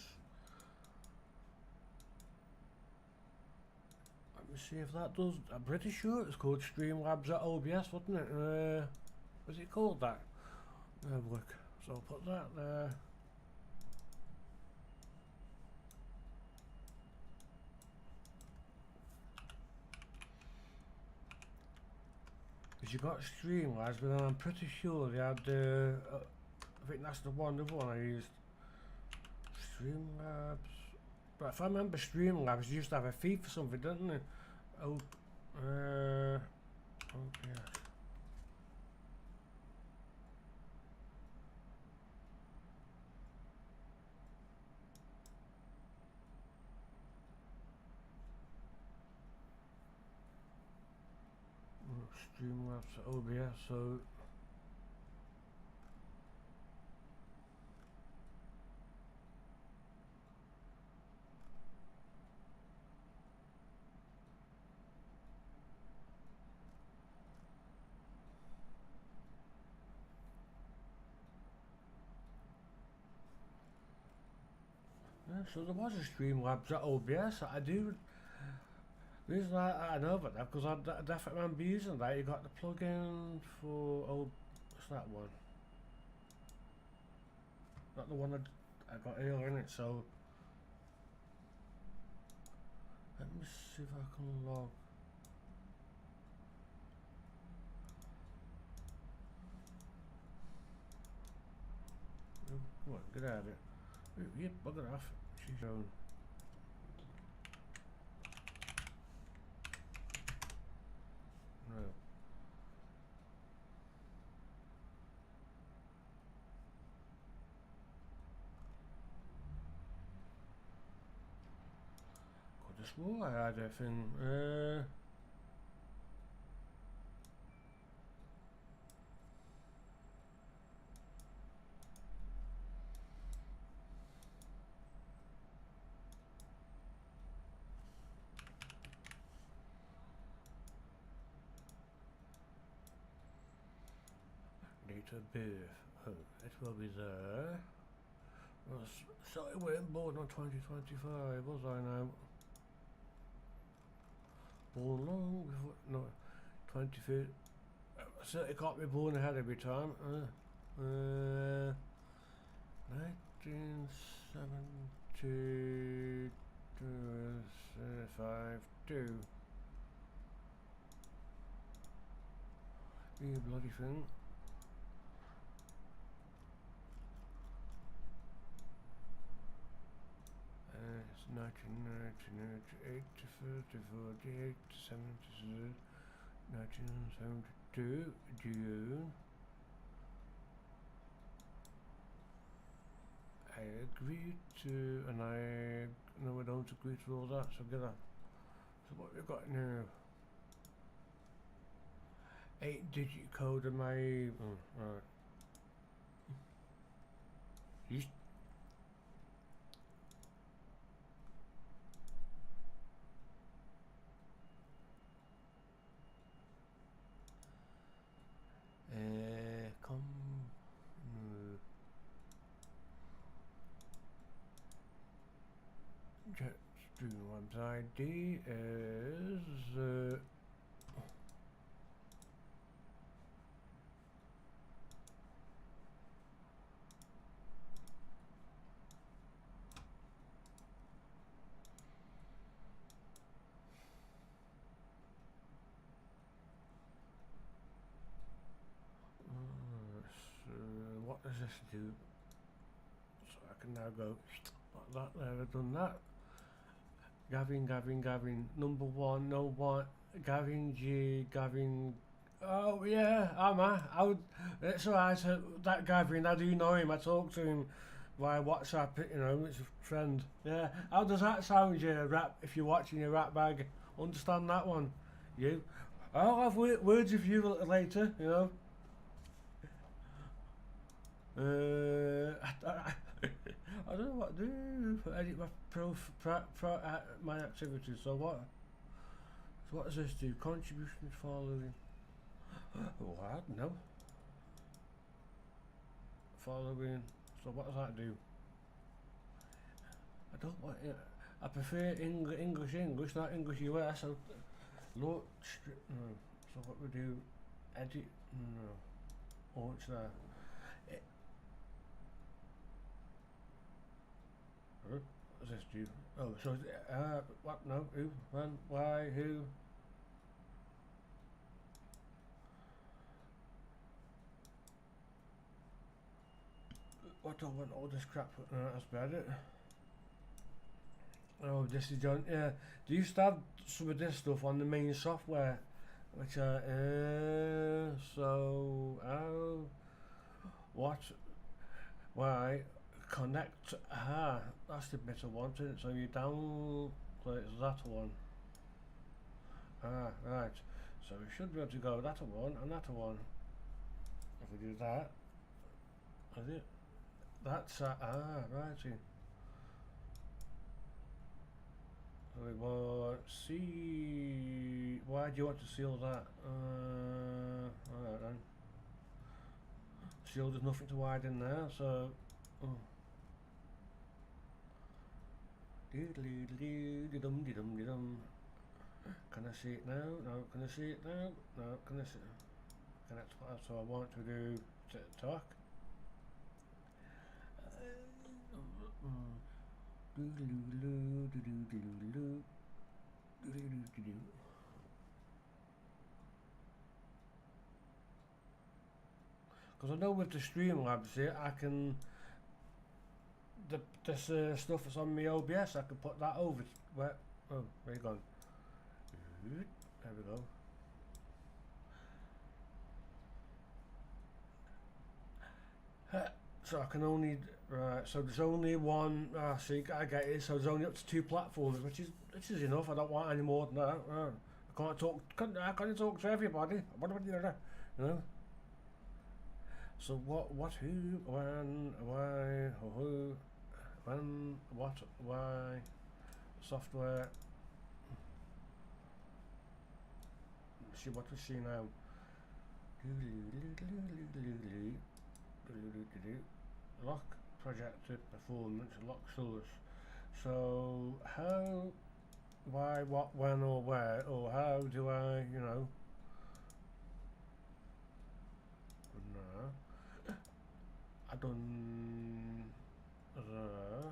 let me see if that does, I'm pretty sure it's called Streamlabs at OBS, wasn't it? Was it called that? Have a look, so I'll put that there. You got Streamlabs, but I'm pretty sure they had I think that's the one I used. Streamlabs. But if I remember Streamlabs, they used to have a fee for something, didn't they? Oh, okay. Streamlabs OBS, so yeah, so there was a Streamlabs at OBS. I do. The reason I know about that because I definitely remember using that. You got the plugin for what's that one? Not the one I got earlier in it. So let me see if I can log. Come on, get out of it. Yep, bugger off. She's on. No. Could have swore I had a thing. Date of birth. Oh, it will be there. So I wasn't born on 2025, was I now? Born long before, no, 25th. I certainly can't be born ahead every time. 1972, 52. You bloody thing. It's 1998 to 48 to 72, 1972, June. I agree to, and I, no I don't agree to all that, so get that. So what we've got now? 8-digit code of my, right. Yeast. Restream web's ID is what does this do? So I can now go like that there, I've done that. Gavin, number one, no one, Gavin G, Gavin, oh yeah, it's alright, that Gavin, I do know him, I talk to him via WhatsApp, you know, it's a friend, yeah. How does that sound, you rap, if you're watching your rap bag, understand that one, you? I'll have words with you later, you know. I don't know what to do for edit my my activities. So what does this do? Contributions following. Oh, I don't know. Following. So what does that do? I don't want it. I prefer English, not English US. So look. No. So what we do? Edit. No. Oh, it's there. What does this do? Oh, so what? No, who? When? Why? Who? What do I want all this crap? That's better. Oh, this is done. Yeah. Do you have some of this stuff on the main software? Which so what? Why? Connect, that's the bit I wanted. So you download that one. Right. So we should be able to go that one and that one. If we do that, is it? That's right. So we want see. Why do you want to seal that? Alright then. Seal, there's nothing to hide in there, so. Oh. Dum. Can I see it now? No. Can I see it now? No. Can I see it? That's what I want to do. Talk. Because I know with the Streamlabs here, I can. This stuff that's on my OBS, I can put that over. Where? Oh, where you gone? There we go. So I can only, right, so there's only one, see, I get it, so there's only up to 2 platforms, which is enough. I don't want any more than that. I can't talk, I can't talk to everybody, you know. So what, who, when, why, who, when, what, why, software. See, what we see now. Lock projected performance, lock source. So how, why, what, when, or where, or how do I, you know? No, I done the.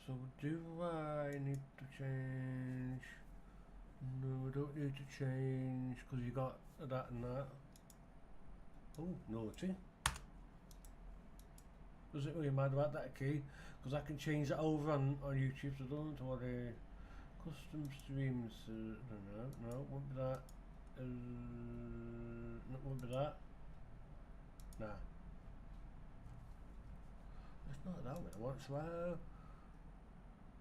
So do I need to change? No, I don't need to change because you got that and that. Oh, naughty. Does it really matter about that key? Because I can change that over on YouTube, so don't worry. Custom streams, no, won't be that. No, won't be that. Nah. It's not that one I want, so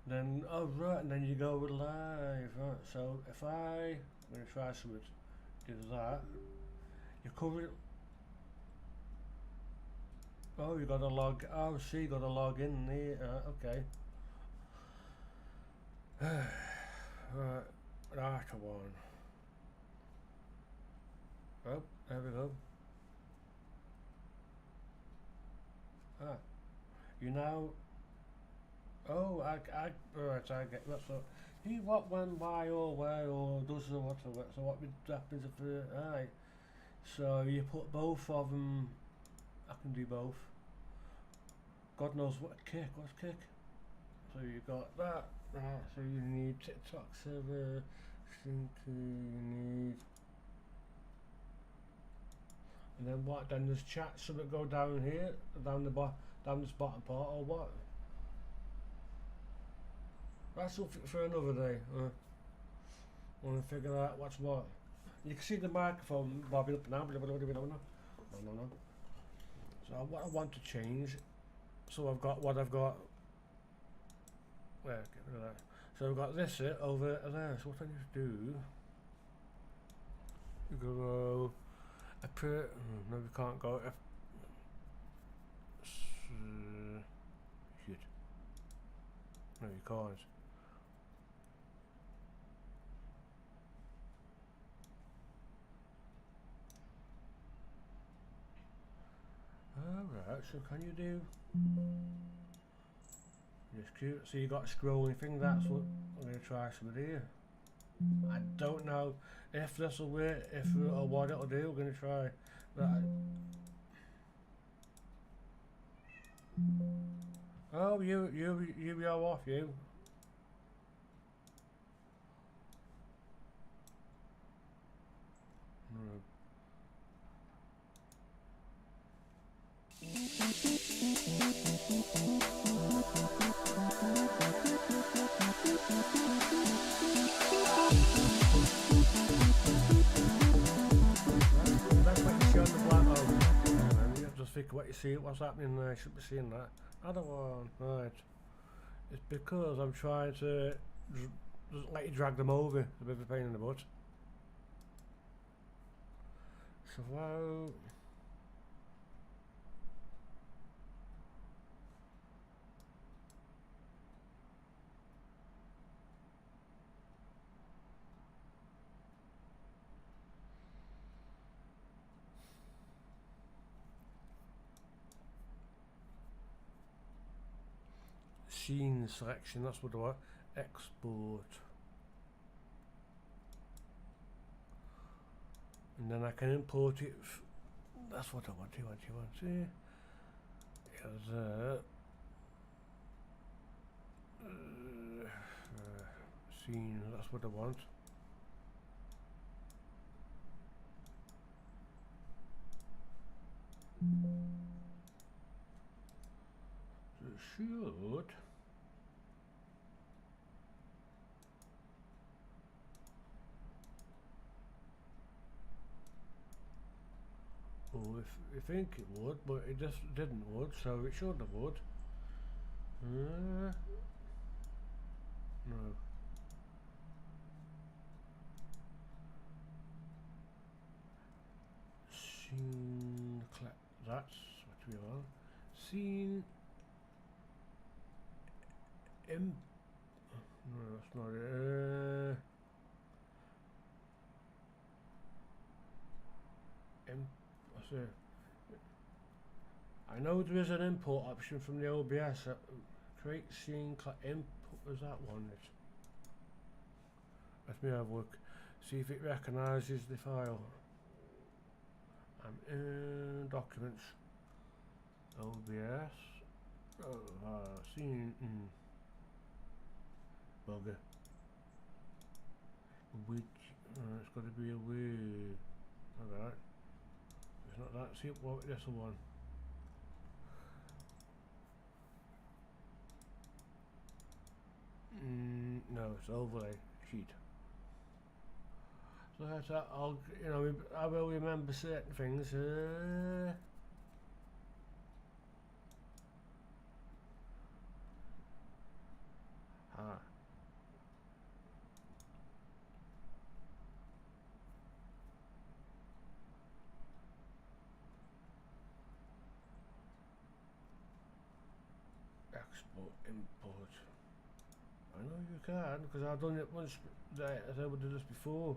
then, oh right, and then you go live, right, so if I'm going to try something, do that, you cover it, oh you got to log, oh see, you got to log in there, okay. Right, one. Oh, there we go. You now. Oh, I right, I get that. So, who, what, when, why, or where, or does, or what, or so what happens if, aye. So you put both of them. I can do both. God knows what kick. What's kick? So you got that. Right. So you need TikTok server. You need. And then what? Then there's chat. Something go down here, down this bottom part, or what? That's something for another day. Want to figure out what's what. You can see the microphone bobbing up now. No. So what I want to change. So I've got what I've got. Where? Get rid of that. So I've got this over there. So what I need to do. You go. No, we can't go. Shit. No, you can't. Alright, so can you do? Just cute. So you got a scrolling thing. That's what I'm going to try some here. I don't know if this will work, or what it'll do. We're going to try that. Oh, you go off, you. Just think what you see, what's happening there. You should be seeing that. Other one, right. It's because I'm trying to just let you drag them over. It's a bit of a pain in the butt. So wow. Scene selection, that's what I want. Export. And then I can import it. That's what I want. See? Scene, that's what I want. So it should. you think it would, but it just didn't would, so it should have would. No. Scene that's what we are. Scene no, that's not it. What's it? I know there is an import option from the OBS. Create scene input. Was that one? Let me have a look. See if it recognises the file. I'm in documents. OBS. Scene. Bugger. Which? It's got to be a way. Alright. It's not that. See what this one. No, it's overlay sheet. So that's that. I'll, you know, I will remember certain things. Export, import. I know you can, because I've done it once. I would do this before.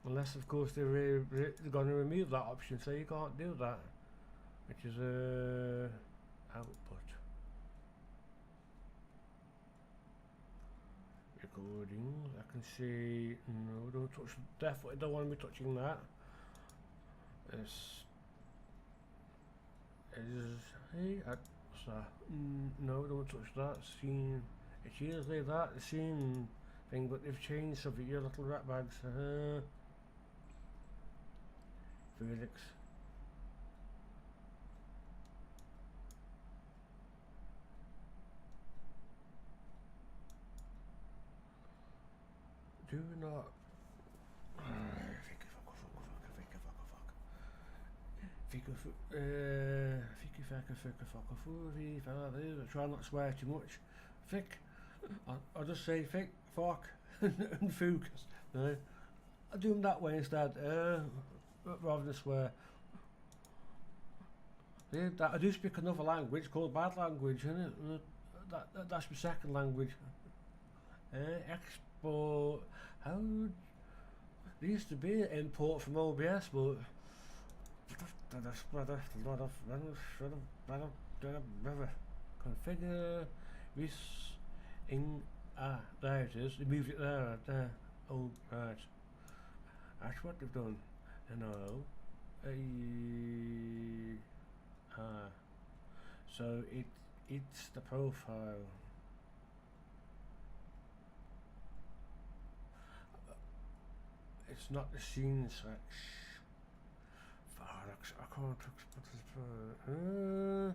Unless, of course, they're going to remove that option, so you can't do that. Which is output. Recordings. I can see. No, don't touch. Definitely don't want to be touching that. Hey, what's that? No, don't touch that. Scene. It's usually that, the scene thing, but they've changed some of your little rat bags. Vmix. Do not. Try not to swear too much. Fick. I'll just say fick, fuck, and focus. No, I do them that way instead, rather than swear. I do speak another language called bad language, isn't it? That's my second language. Export. How? There used to be an import from OBS, but configure this in there it is. They moved it there. Oh right, that's what they've done. No, so it's the profile. It's not the scene selection. I can't export this.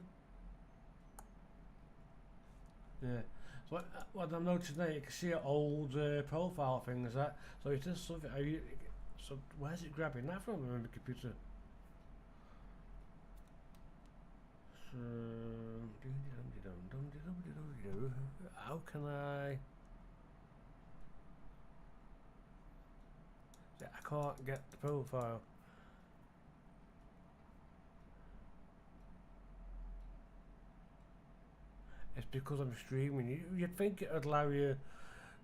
Yeah. So what I'm noticing now, you can see old profile things that. So it is something. So where's it grabbing that from on the computer? So how can I? I can't get the profile. It's because I'm streaming. You'd think it would allow you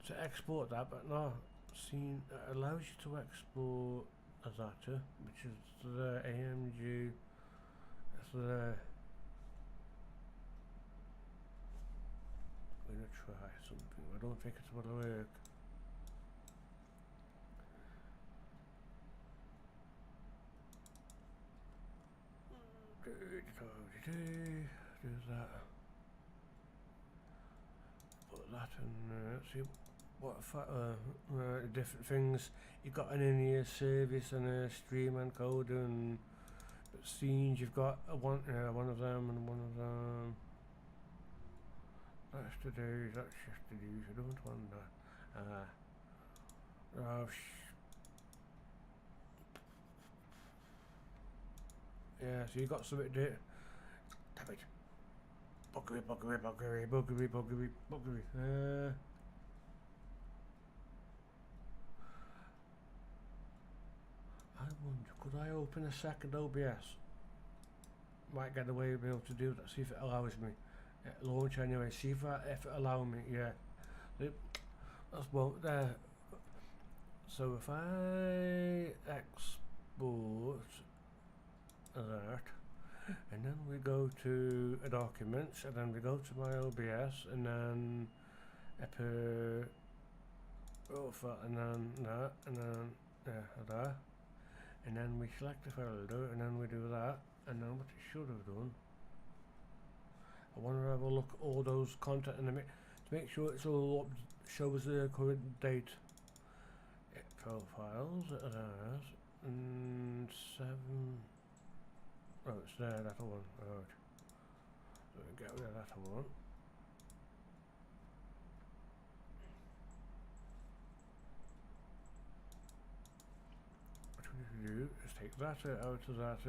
to export that, but no. Scene allows you to export as that, which is the AMG. It's the. I'm gonna try something. I don't think it's gonna work. Do that. Put that in. See what different things. You've got an in-ear service and a stream encoder and scenes. You've got one of them and one of them. That's today's. That's yesterday's. I don't want that. Yeah, so you got something to do. Damn it. Buggery. I wonder, could I open a second OBS? Might get away with being able to do that, see if it allows me. Launch anyway, see if it allows me, yeah. That's well there. So if I export that, and then we go to documents, and then we go to my OBS, and then profile, and then that, and then that, and then we select the folder, and then we do that, and then what it should have done. I want to have a look at all those content in the to make sure it's all up, shows the current date. Profiles, and 7. Oh, it's there, that one. Right. So we get rid of that one. What we need to do is take that out of that.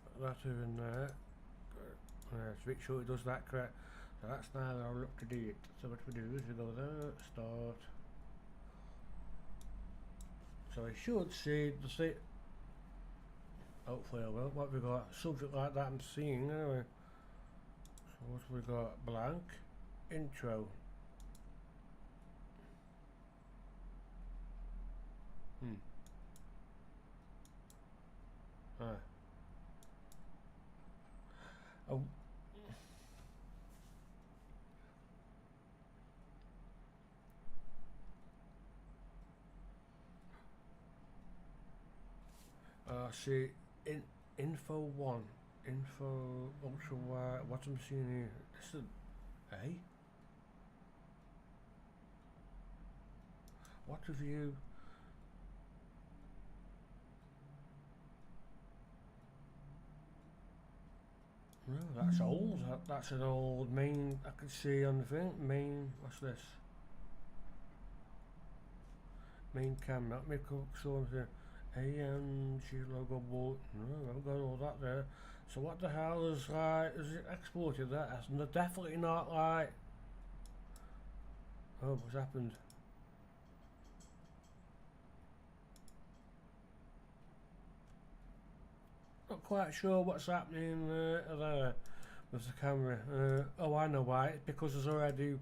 Put that in there. To make sure it does that correct. So that's now all up to date. So what we do is we go there, start. So I should see the state. Hopefully I will. What we got? Something like that I'm seeing anyway. So what we got? Blank. Intro. Oh. See, info 1, info ultra wide, what I'm seeing here, this is A? What have you? No, that's old, that's an old main, I can see on the thing, main, what's this? Main cam, that make up something. AMG logo board. No, I haven't got all that there. So what the hell is like? Is it exported that? That's definitely not like. Oh, what's happened? Not quite sure what's happening there with the camera. Oh, I know why. It's because there's already.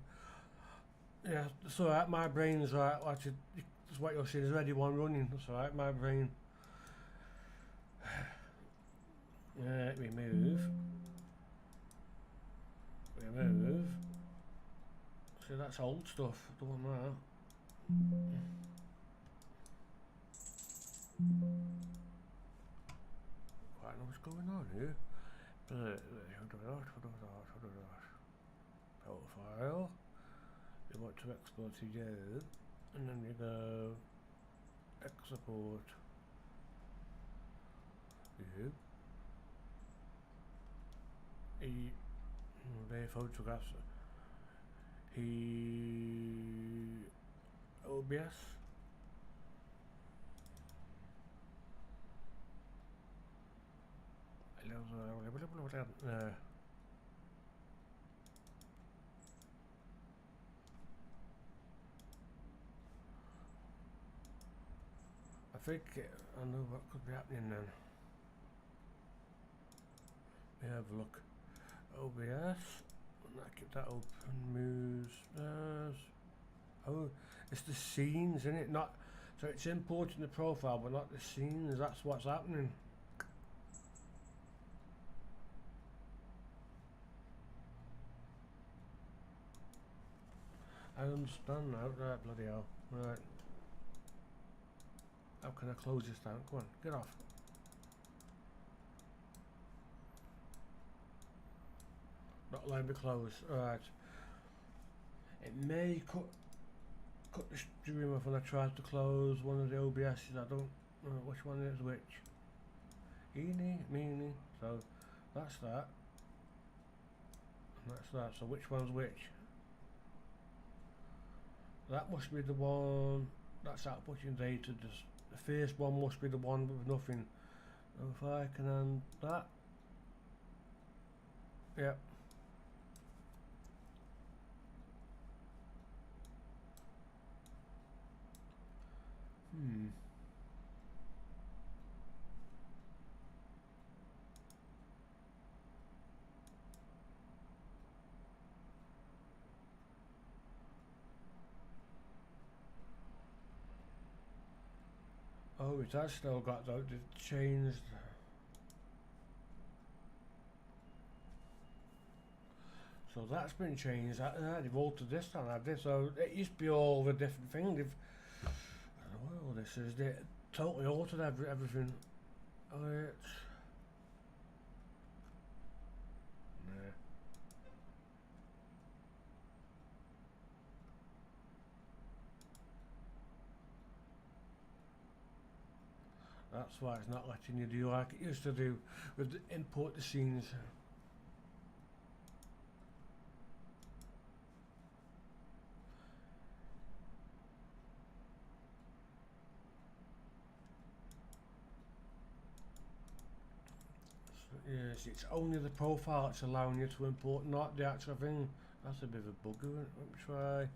Yeah, it's alright. My brain's right. Like that's what you're seeing. There's already one running. That's alright. My brain. Remove. See, that's old stuff. Don't want that. Quite know what's going on here. Profile. You want to export to you, and then you go export you. They photographs. OBS. I think I know what could be happening then. Let me have a look. OBS. Keep that open. Moves. Oh, it's the scenes, isn't it? Not so it's importing the profile, but not the scenes. That's what's happening. I understand now. Right, bloody hell. Right. How can I close this down? Go on, get off. Not letting me close. Alright. It may cut the stream off when I try to close one of the OBS's. I don't know which one is which. Eeny, meeny. So that's that. And that's that. So which one's which? That must be the one that's outputting data. Just the first one must be the one with nothing. If I can end that. Yep. Oh, it has still got though. They've changed. So that's been changed. They've altered this time, have they? So it used to be all the different thing. They've. I don't know what this is. They totally altered everything. It's. Nah. That's why it's not letting you do like it used to do with the import the scenes. Yes, it's only the profile that's allowing you to import, not the actual thing. That's a bit of a bug, isn't it? Let me try.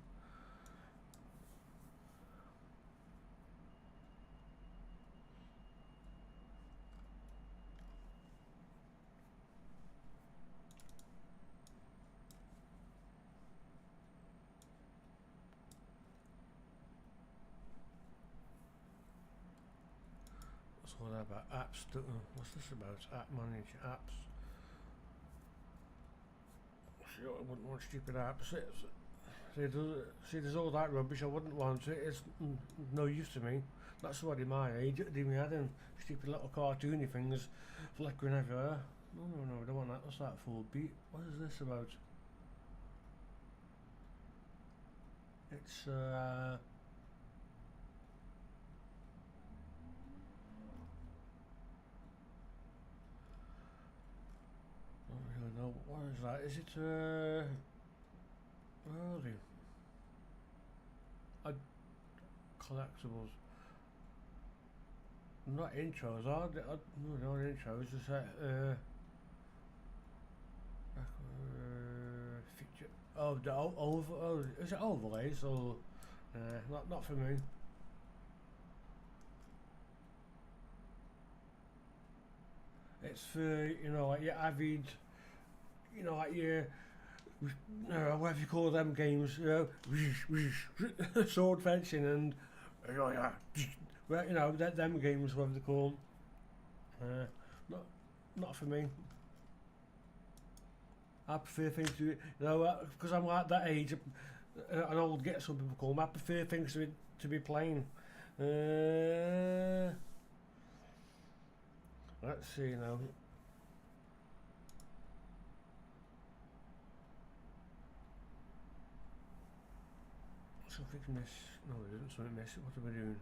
What's all that about? Apps. What's this about? App manage apps. See, I wouldn't want stupid apps. See, there's all that rubbish. I wouldn't want it. It's no use to me. That's what in my age. It'd be having stupid little cartoony things flickering everywhere. No, I don't want that. What's that for? Beat. What is this about? It's I don't really know. What is that? Is it where are they? Collectibles. Not intros, are they? No, they're not intros. Just feature. Oh, the over. Oh, is it overlays or? Not for me. It's for like your avid, like your whatever you call them games, sword fencing and well, them games, whatever they call them. Not for me. I prefer things to, because I'm like that age, and I'll get some people call them. I prefer things to be plain. Let's see now. Something's miss. No, it isn't something miss. What are we doing?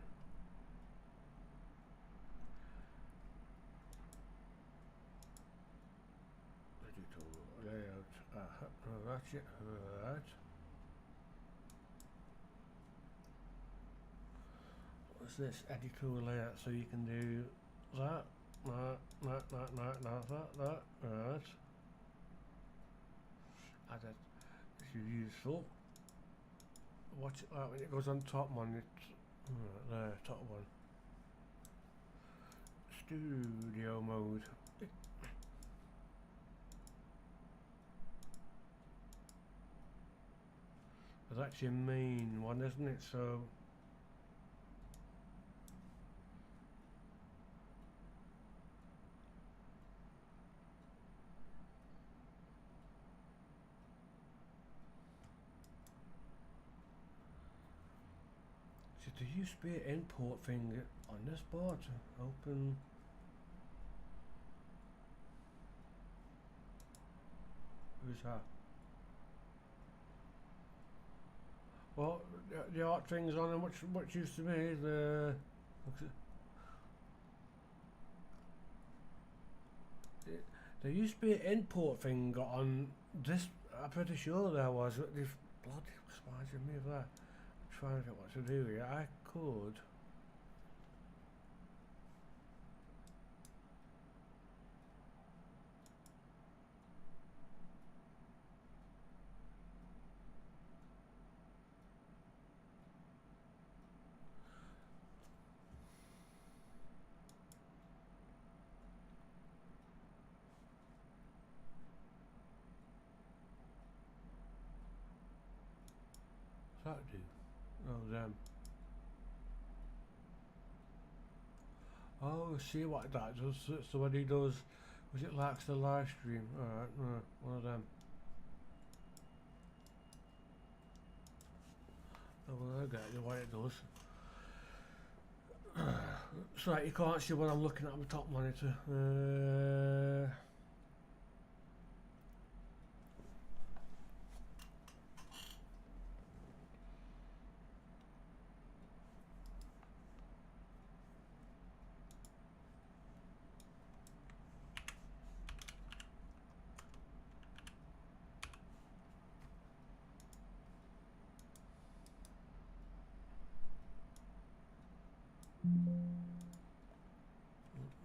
Digital layout. No, that's it. Right. What's this? Editor layout. So you can do that. That. Right. Add it. This is useful. Watch it like when it goes on top one. There, top one. Studio mode. That's your main one, isn't it? So. There used to be an import thing on this board. Open. Who's that? Well, the art thing's on, and what used to be the. There used to be an import thing on this. I'm pretty sure there was. They've bloody spies me of that. Trying to get what to do here. I could. that do? Oh, them. Oh, see what that does. So when he does, was it likes the live stream? Alright, one of them. Oh, well, I get you what it does. So you can't see what I'm looking at on the top monitor.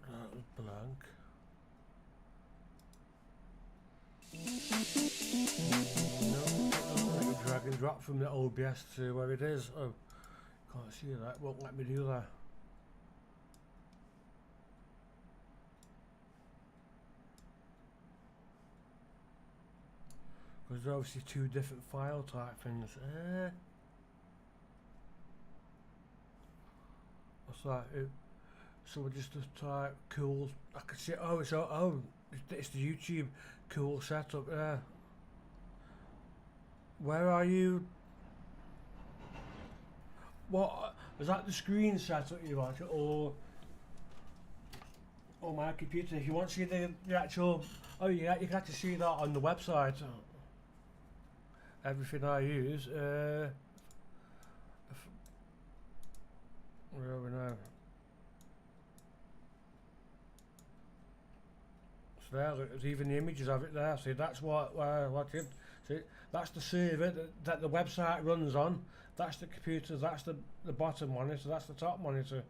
That was blank. No, let you drag and drop from the OBS to where it is. Oh, can't see that. Won't let me do that. Because there's obviously two different file type things. What's that? So we just type cool. I can see. Oh, it's the YouTube cool setup. Yeah. Where are you? What is that? The screen setup you want, or my computer? If you want to see the actual, oh yeah, you can actually see that on the website. Everything I use. Where are we now? So there, there's even the images of it there. See, that's what it. See, that's the server that the website runs on. That's the computer. That's the bottom monitor. That's the top monitor.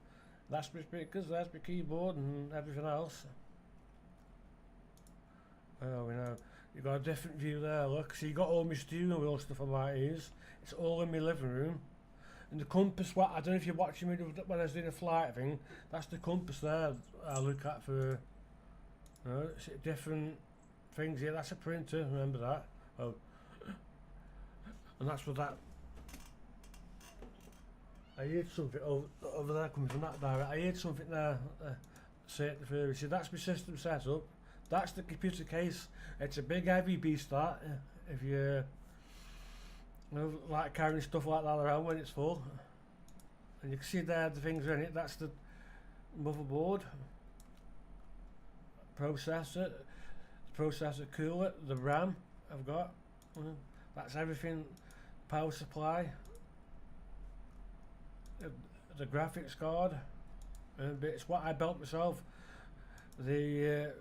That's my speakers. That's my keyboard and everything else. Oh, we know. You got a different view there. Look, so you got all my steering wheel stuff I might use. It's all in my living room. And the compass, what I don't know if you're watching me when I was doing a flight thing. That's the compass there. I look at for different things here. That's a printer. Remember that. Oh, and that's what that. I heard something over there coming from that direct. I heard something there. See, that's my system setup. That's the computer case. It's a big heavy beast that. If you like carrying stuff like that around when it's full. And you can see there the things in it. That's the motherboard, processor, cooler, the RAM I've got. That's everything. Power supply, the graphics card, but it's what I built myself. The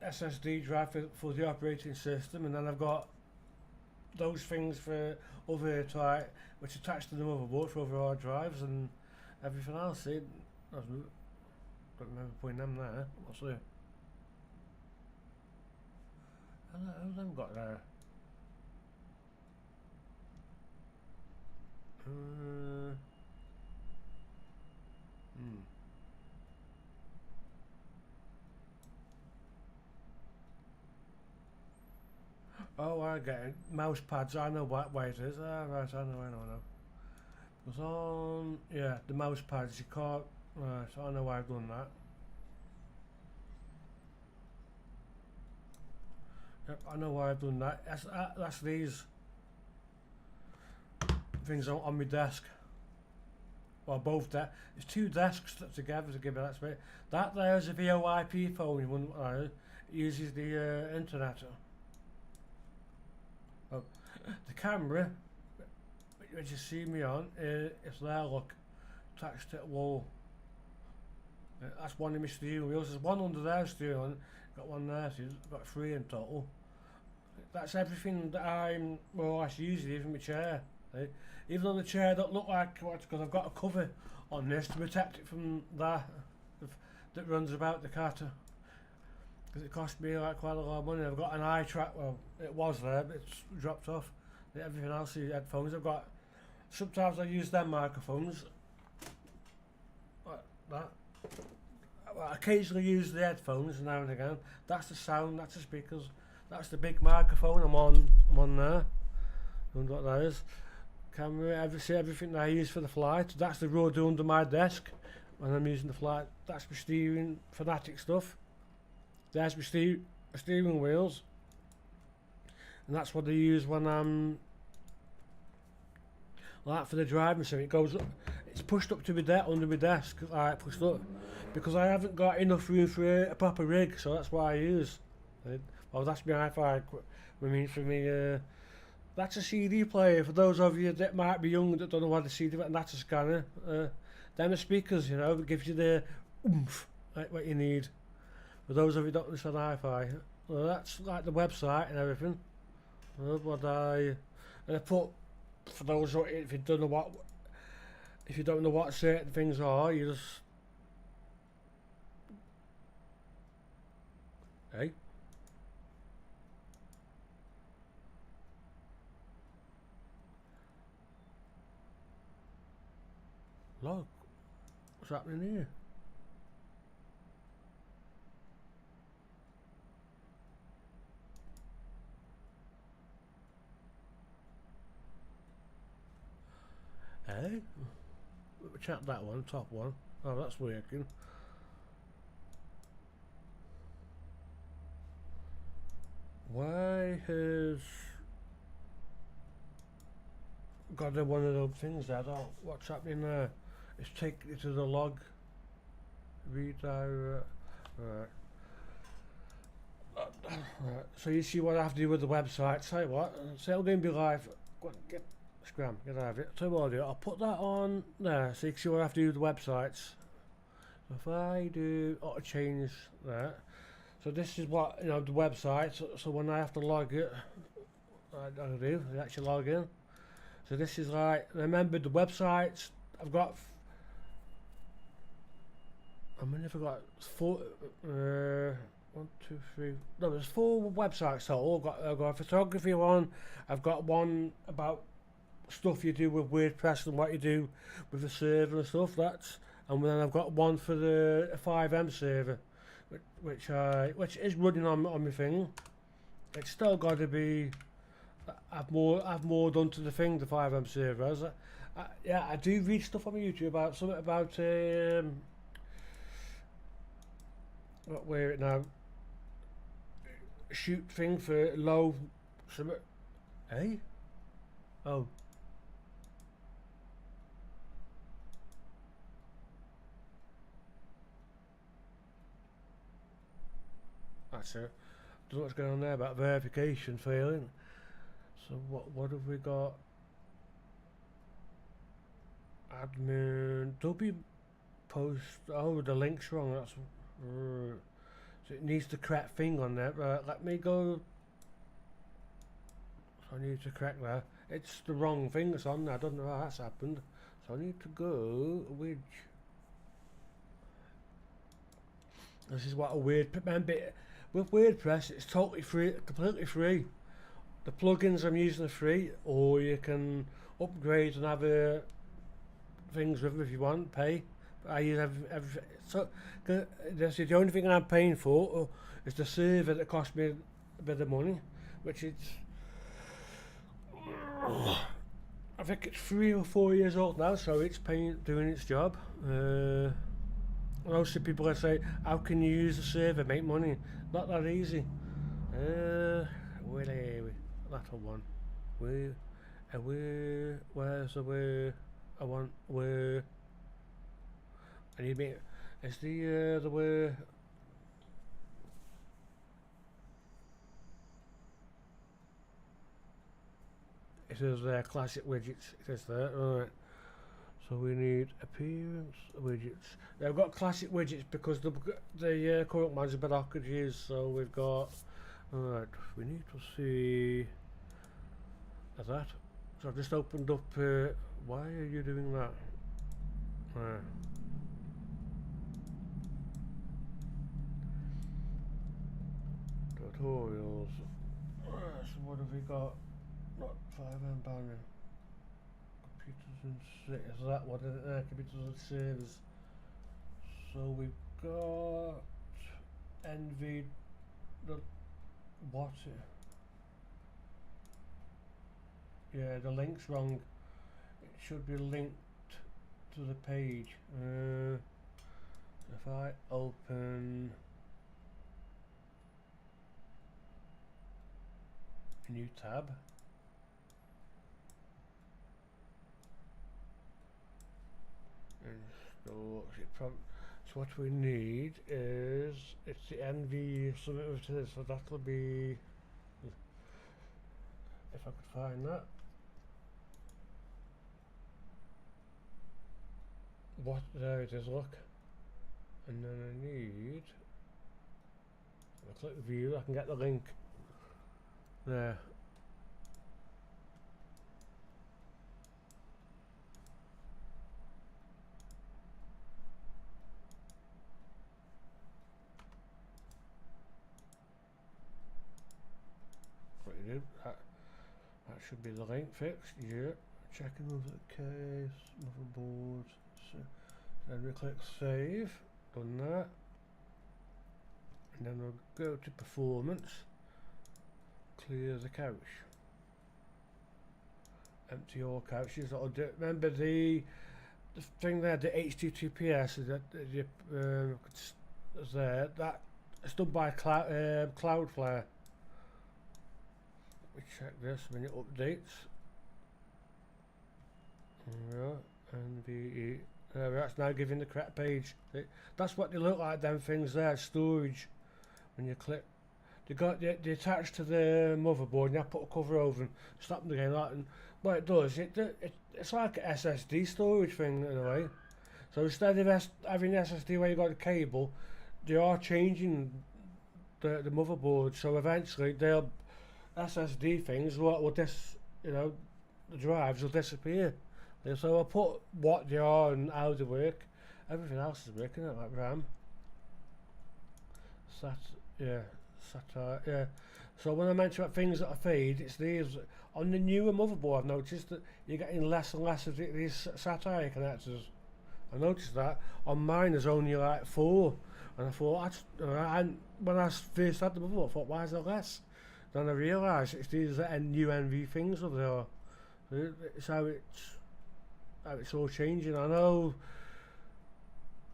SSD drive for the operating system, and then I've got those things for other type which attach to the motherboard for other hard drives and everything else. See, I don't remember putting them there. What's there? How's them got there? Oh, I get it. Mouse pads, I know what way it is. Ah, right, I know. It's on, yeah, the mouse pads, you can't, right, I know why I've done that. Yep, I know why I've done that. That's these things on my desk. Well, both there. There's two desks together to give it that space. That there's a VoIP phone. You wouldn't, it uses the internet. Oh, the camera, which you see me on, it's there. Look, attached to the wall. That's one of my steering wheels. There's one under there steering wheel. Got one there. So you've got three in total. That's everything that I'm more or less using, even my chair. Even though the chair don't look like, because I've got a cover on this to protect it from that runs about the cat. Because it cost me like quite a lot of money. I've got an eye track. Well, it was there, but it's dropped off. Everything else, the headphones. I've got. Sometimes I use them microphones. Like that. I occasionally use the headphones now and again. That's the sound. That's the speakers. That's the big microphone. I'm on there. I wonder what that is. camera, everything that I use for the flight. That's the road under my desk when I'm using the flight. That's my steering, fanatic stuff. There's my steering wheels, and that's what I use when I'm like for the driving sim. It goes up, it's pushed up to my under my desk, like pushed up, because I haven't got enough room for a proper rig, so that's what I use. Well, that's my hi-fi. For me, that's a CD player. For those of you that might be young that don't know what a CD is, and that's a scanner. Them are speakers, you know, that gives you the oomph, like what you need. For those of you that don't understand hi-fi, well, that's like the website and everything. What I put, for those if you don't know what certain things are, you just hey. Look, what's happening here? Hey, check that one, top one. Oh, that's working. Why has got one of those things there? Oh, what's happening there? It's taking it to the log. Redirect. Right. Right. So you see what I have to do with the website. Say what? Say I'm going to be live. Go on, get scram. Get out of it. Tell you what I'll do. I'll put that on there so you can see what I have to do with the websites. So if I do auto change that. So this is what, you know, the website. So when I have to log it, I do. I actually log in. So this is like, remember the websites. I've got. I mean, if I got 4, 1, 2, 3. No, there's 4 websites. So I've got a photography one. I've got one about stuff you do with WordPress and what you do with the server and stuff. And then I've got one for the 5M server, which is running on my thing. It's still got to be. I've more done to the thing, the 5M server. Yeah, I do read stuff on YouTube about something about where it now shoot thing for low something. Hey, oh. That's it. Don't know what's going on there about verification failing. So what have we got? Admin W post. Oh, the link's wrong. That's so it needs the correct thing on there. Let me go. So I need to correct that. It's the wrong thing that's on there. I don't know how that's happened. So I need to go with. This is what a weird. Remember, with WordPress, it's totally free, completely free. The plugins I'm using are free, or you can upgrade and have things with them if you want, pay. But I use everything. So the only thing I'm paying for is the server that cost me a bit of money, which is I think it's 3 or 4 years old now, so it's doing its job. Most of the people that say, how can you use the server, make money? Not that easy. Where's that one? Where's the where? I want where? I need me. Is the where? It says classic widgets. It says there. Alright. So we need appearance widgets. I've got classic widgets because the current ones are a bit awkward to use. So we've got. Alright, we need to see that. So I've just opened up. Why are you doing that? Tutorials. So what have we got? Not 5M banner. Computers and is that what it is? Computers and servers. So we've got NV. What? Yeah, the link's wrong. it should be linked to the page. If I open a new tab, install, so what we need is, it's the NV something to this, so that'll be, if I could find that. What, there it is, look. And then I need, if I click view, I can get the link there. What you do, that should be the link fixed, yeah. Checking over the case, motherboard, so then we click save, done that. And then we'll go to performance, clear the cache, empty all caches. That'll do. Remember the thing there, the HTTPS that is there. That's done by Cloudflare. We check this when it updates. Yeah, NVE. That's now giving the correct page. That's what they look like. Them things there, storage. When you click, they attach to the motherboard, and you have to put a cover over and stop them again. Like, and what it does, it's like an SSD storage thing in a way. So instead of having SSD where you got a cable, they are changing the motherboard. So eventually, they'll SSD things will the drives will disappear. And so I put what they are and how they work. Everything else is working, like RAM. SATA, yeah. So when I mention about things that are fade, it's these. On the newer motherboard, I've noticed that you're getting less and less of these SATA connectors. I noticed that. On mine there's only like 4. And I thought, when I first had the motherboard, I thought, why is there less? Then I realised it's these new NV things over there. It's how it's all changing. I know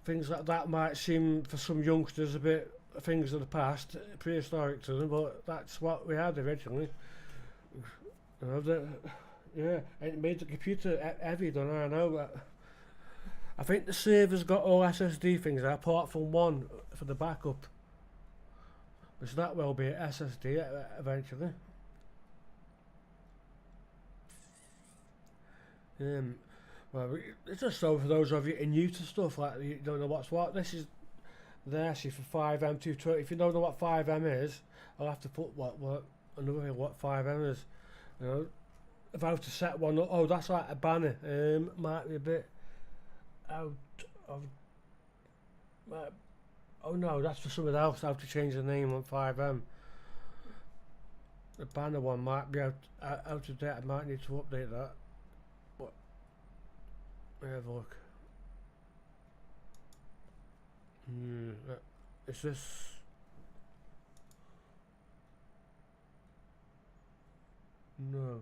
things like that might seem for some youngsters a bit things of the past, prehistoric to them, but that's what we had originally. Yeah, it made the computer heavy, don't I know, but I think the server's got all SSD things there, apart from one for the backup. So that will be SSD eventually. Well, it's just so for those of you new to stuff, like you don't know what's what. This is there, see, for 5M 220. If you don't know what 5M is, I'll have to put what 5M is. You know, if I was to set one up, oh, that's like a banner. Might be a bit out of. Oh no, that's for something else. I have to change the name on 5M. The banner one might be out of date. I might need to update that. But have a look. Is this? No,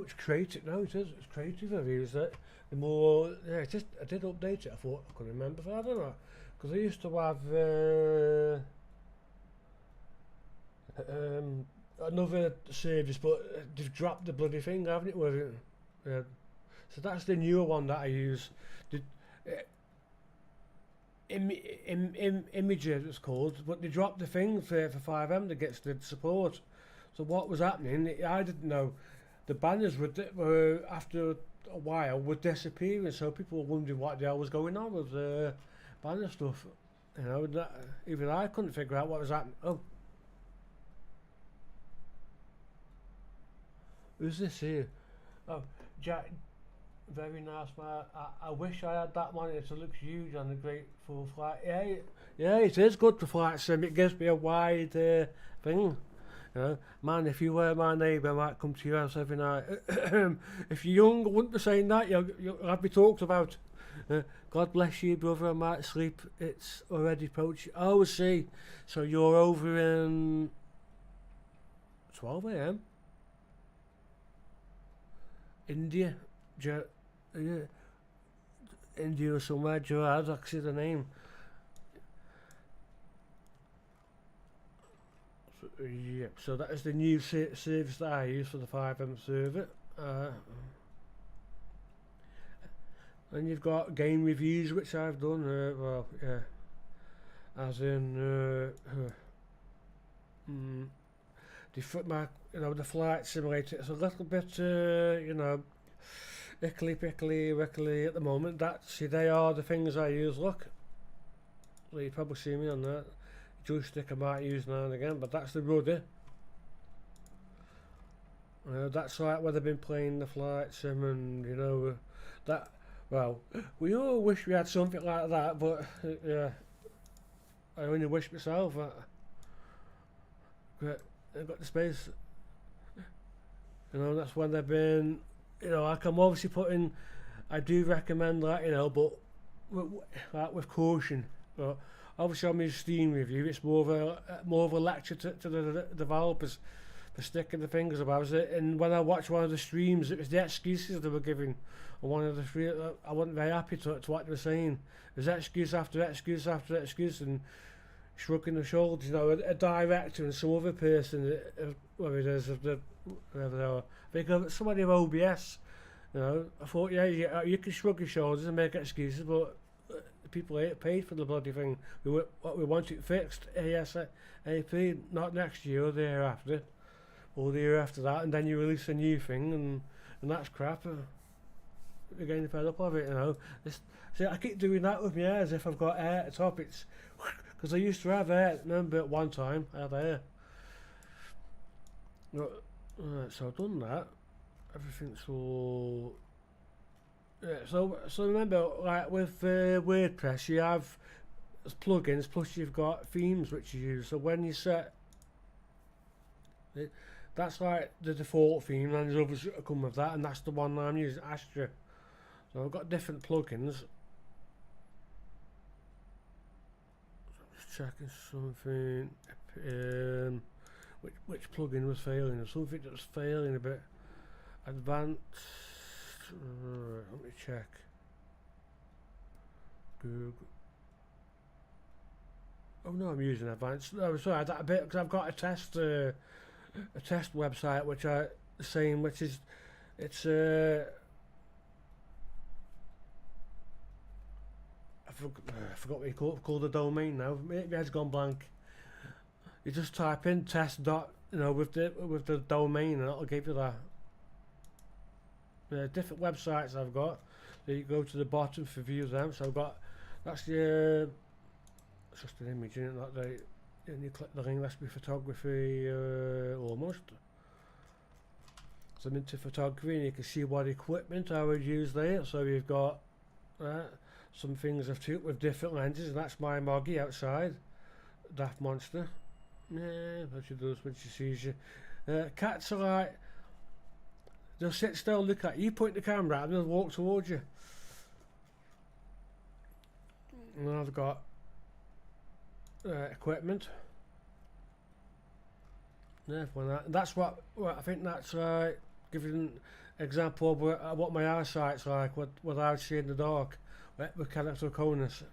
it's creative. No, it is. It's creative. I've used it. The more, yeah, it's just I did update it. I thought I couldn't remember. But I don't know, because I used to have another service, but they've dropped the bloody thing, haven't it? With it. Yeah. So that's the newer one that I use. The Imager it's called, but they dropped the thing for 5M that gets the support. So what was happening? I didn't know. The banners were after a while were disappearing, so people were wondering what the hell was going on with the banner stuff. You know, even I couldn't figure out what was happening. Oh, who's this here? Oh, Jack. Very nice, man. I wish I had that one. It looks huge on the great full flight. Yeah, it is good for flight sim. It gives me a wide thing. You know, man, if you were my neighbour, I might come to your house every night. If you're young, I wouldn't be saying that. You'll have me talked about. God bless you, brother. I might sleep. It's already approaching. Oh, I see. So you're over in 12 AM. India. India or somewhere, Gerard, I see the name. So, yep, so that is the new service that I use for the 5M server. And you've got game reviews, which I've done, well, yeah, as in, the flight simulator. It's a little bit, ickly wickly at the moment. They are the things I use. Look, so you probably see me on that joystick I might use now and again, but that's the rudder. That's like where they've been playing the flight sim, and that. Well, we all wish we had something like that, but yeah, I only wish myself that I've got the space. That's when they've been. Like I'm obviously putting. I do recommend that, but with caution. But obviously on my Steam review, it's more of a lecture to the developers for sticking the fingers about it. And when I watched one of the streams, it was the excuses they were giving. And one of the three, I wasn't very happy to what they were saying. There's excuse after excuse after excuse, and shrugging the shoulders. A director and some other person, whatever it is, whatever they are. I think somebody of OBS. I thought, yeah, you can shrug your shoulders and make excuses, but people ain't paid for the bloody thing. We want it fixed ASAP, not next year or the year after, or the year after that, and then you release a new thing, and that's crap. You're getting fed up of it, See, I keep doing that with my hair as if I've got hair at the top. It's because I used to have hair. Remember at one time I had hair. So I've done that. Everything's all. Yeah, so remember, like with WordPress, you have plugins, plus you've got themes which you use. So when you set it, that's like the default theme, and there's others that come with that, and that's the one I'm using, Astra. So I've got different plugins. So I'm just checking something. Which plugin was failing, or something that was failing a bit. Advanced. Let me check. Google. Oh no, I'm using advanced. No, sorry, that a bit because I've got a test website which it's I forgot what you call the domain now. Maybe it's gone blank. You just type in test dot with the domain, and it'll give you that. Different websites I've got. So you go to the bottom for view them. So I've got it's just an image, isn't it? And you click the link. That's my photography almost. So I'm into photography, and you can see what equipment I would use there. So you've got some things I've took with different lenses, and that's my Moggy outside. Daft Monster. Yeah, what she does when she sees you. Cats are like, they'll sit still, look at you, point the camera at them, and they'll walk towards you. And I've got equipment. Yeah, that's what I think that's right. Giving an example of what my eyesight's like without seeing the dark with keratoconus.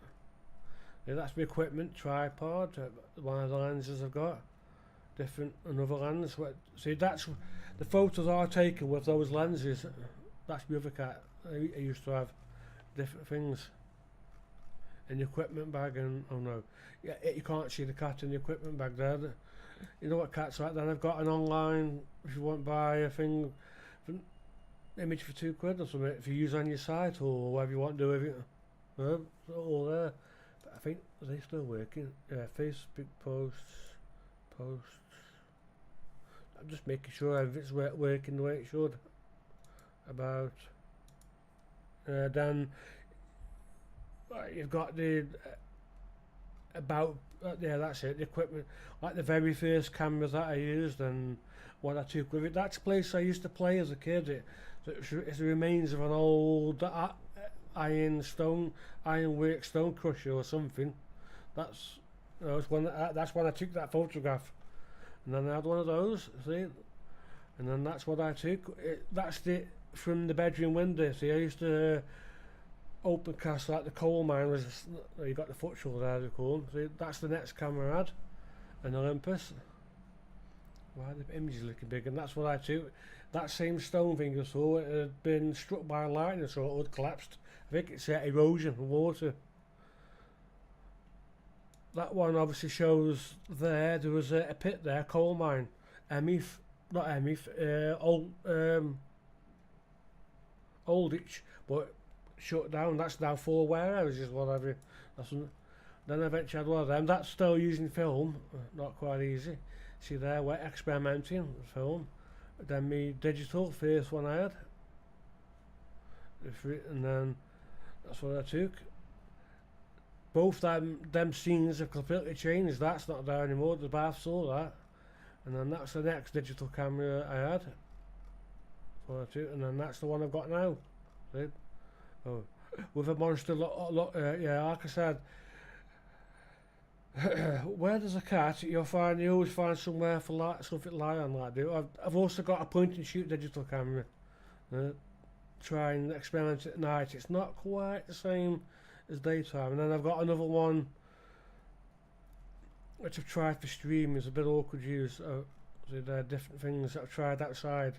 Yeah, that's my equipment, tripod, one of the lenses I've got, another lens. See, that's the photos are taken with those lenses. That's my other cat. I used to have different things in the equipment bag, and oh no, yeah, you can't see the cat in the equipment bag there. You know what cats like. Then I've got an online, if you want to buy a thing, image for £2 or something, if you use on your site or whatever you want to do with it. It's all there. But I think, are they still working? Yeah, Facebook posts. I'm just making sure everything's working the way it should. About then you've got the about yeah, that's it, the equipment, like the very first cameras that I used and what I took with it. That's a place I used to play as a kid. It's the remains of an old ironwork stone crusher or something. That's when I took that photograph, and then I had one of those, see, and then that's what I took. That's the from the bedroom window. See, I used to open cast like the coal mine was. You got the footstool there, they call them. See, that's the next camera I had, an Olympus. Why the image is looking big, and that's what I took. That same stone thing I saw, it had been struck by lightning, so it had collapsed. I think it's erosion and water. That one obviously shows there was a pit there, coal mine, Emif, not Emif, Olditch, but shut down. That's now 4 warehouses, whatever. Then I eventually had one of them. That's still using film, not quite easy. See there, we're experimenting with film. Then me digital, first one I had. And then that's what I took. Both them scenes have completely changed. That's not there anymore. The bath saw that. And then that's the next digital camera I had. So I took, and then that's the one I've got now. See? Oh. With a monster yeah, like I said, where there's a cat, you always find somewhere for something to lie on like that. I've also got a point and shoot digital camera. Try and experiment at night. It's not quite the same as daytime. And then I've got another one which I've tried for stream. It's a bit awkward to use. So there are different things that I've tried outside.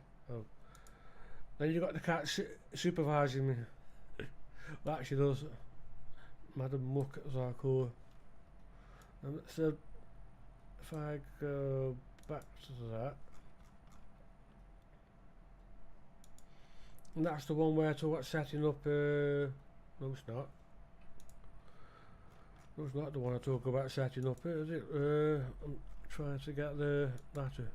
Then you've got the cat supervising me. Well, actually does. Madam Muck, as I call her. So if I go back to that, and that's the one where I talk about setting up. No, it's not. No, it's not the one I talk about setting up. Is it? I'm trying to get the latter.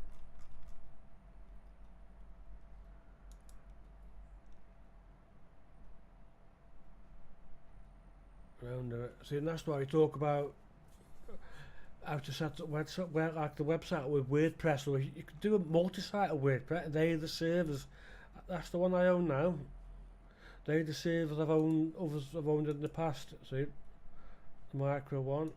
Around it. See, and that's why we talk about how to set up website, like the website with WordPress, or you could do a multi-site of WordPress. They're the servers. That's the one I own now. They're the servers others have owned in the past. See, the micro one,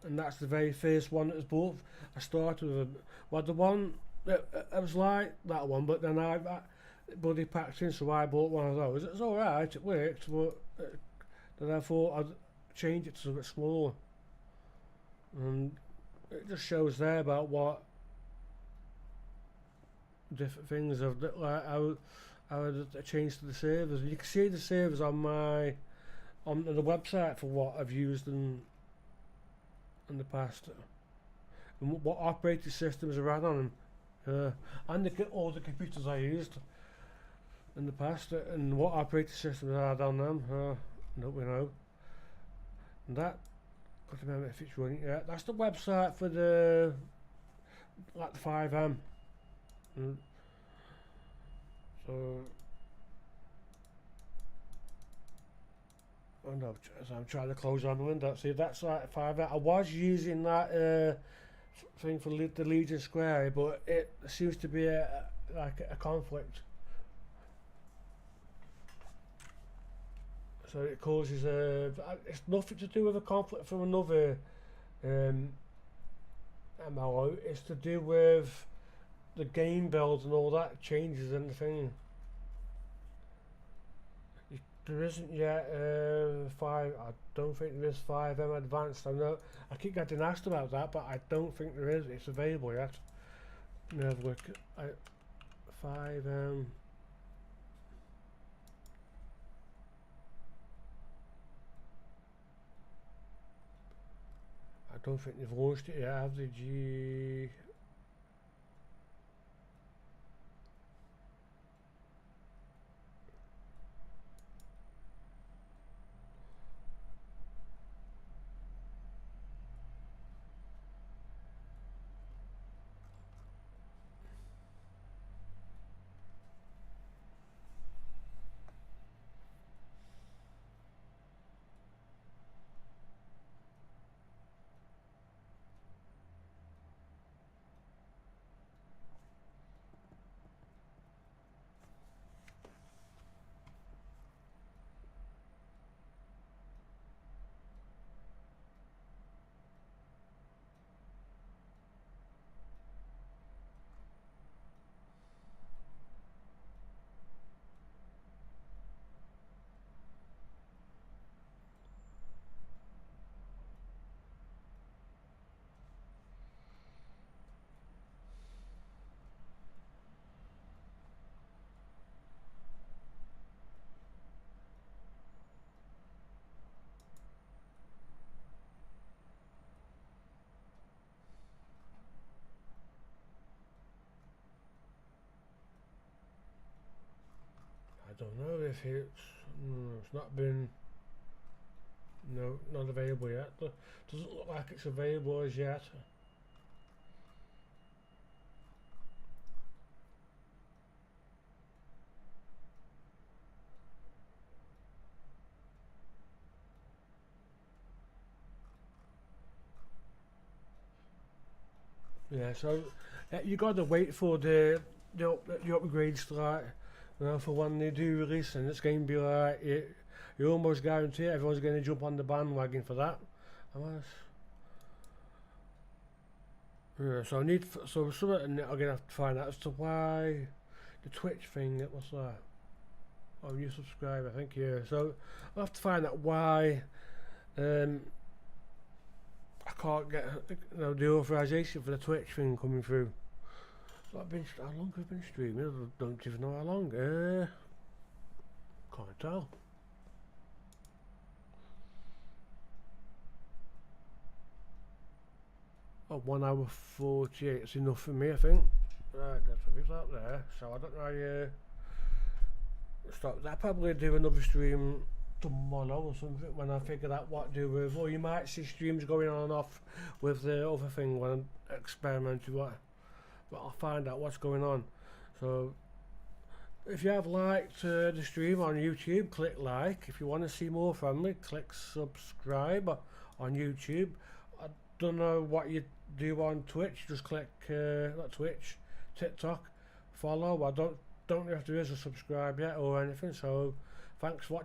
and that's the very first one that was bought. I started with them. Well, the one that I was like that one, but then I bloody packed in, so I bought one of those. It was all right, it worked, but then I thought I'd change it to a bit smaller. And it just shows there about what different things of like how I changed to the servers. And you can see the servers on the website for what I've used in the past, and what operating systems I ran on them, and all the computers I used in the past, and what operating systems I had on them. No, we know. And that, got to remember if it's running. Yeah, that's the website for the 5M. So, oh no, as I'm trying to close on the window. See, that's like 5M. I was using that thing for the Legion Square, but it seems to be like a conflict. So it causes it's nothing to do with a conflict from another MLO. It's to do with the game builds and all that changes in the thing. There isn't yet 5. I don't think there is 5M advanced. I know I keep getting asked about that, but I don't think there is. It's available yet. Let me have a look. 5M. I don't think they've launched it yet, have they? don't know if it's not been, no, not available yet. Doesn't look like it's available as yet. Yeah, so you gotta wait for the upgrades to, like, you know, for when they do release, and it's going to be like you almost guarantee everyone's going to jump on the bandwagon for that. Unless, yeah, so I need something I'm gonna have to find out as to why the Twitch thing. It was that. Oh, new subscriber, thank you. So I'll have to find out why I can't get, you know, the authorization for the Twitch thing coming through. So how long have I been streaming? I don't even know how long. Can't tell. Oh, 1 hour 48 is enough for me, I think. Right, that's a bit up there. So I don't know how you stop. I'll probably do another stream tomorrow or something when I figure out what to do with, or you might see streams going on and off with the other thing when I'm experimenting what, but I'll find out what's going on. So if you have liked the stream on YouTube, click like. If you want to see more from me, click subscribe on YouTube. I don't know what you do on Twitch, just click not Twitch, TikTok, follow. I don't know if there is a subscribe yet or anything, so thanks for watching.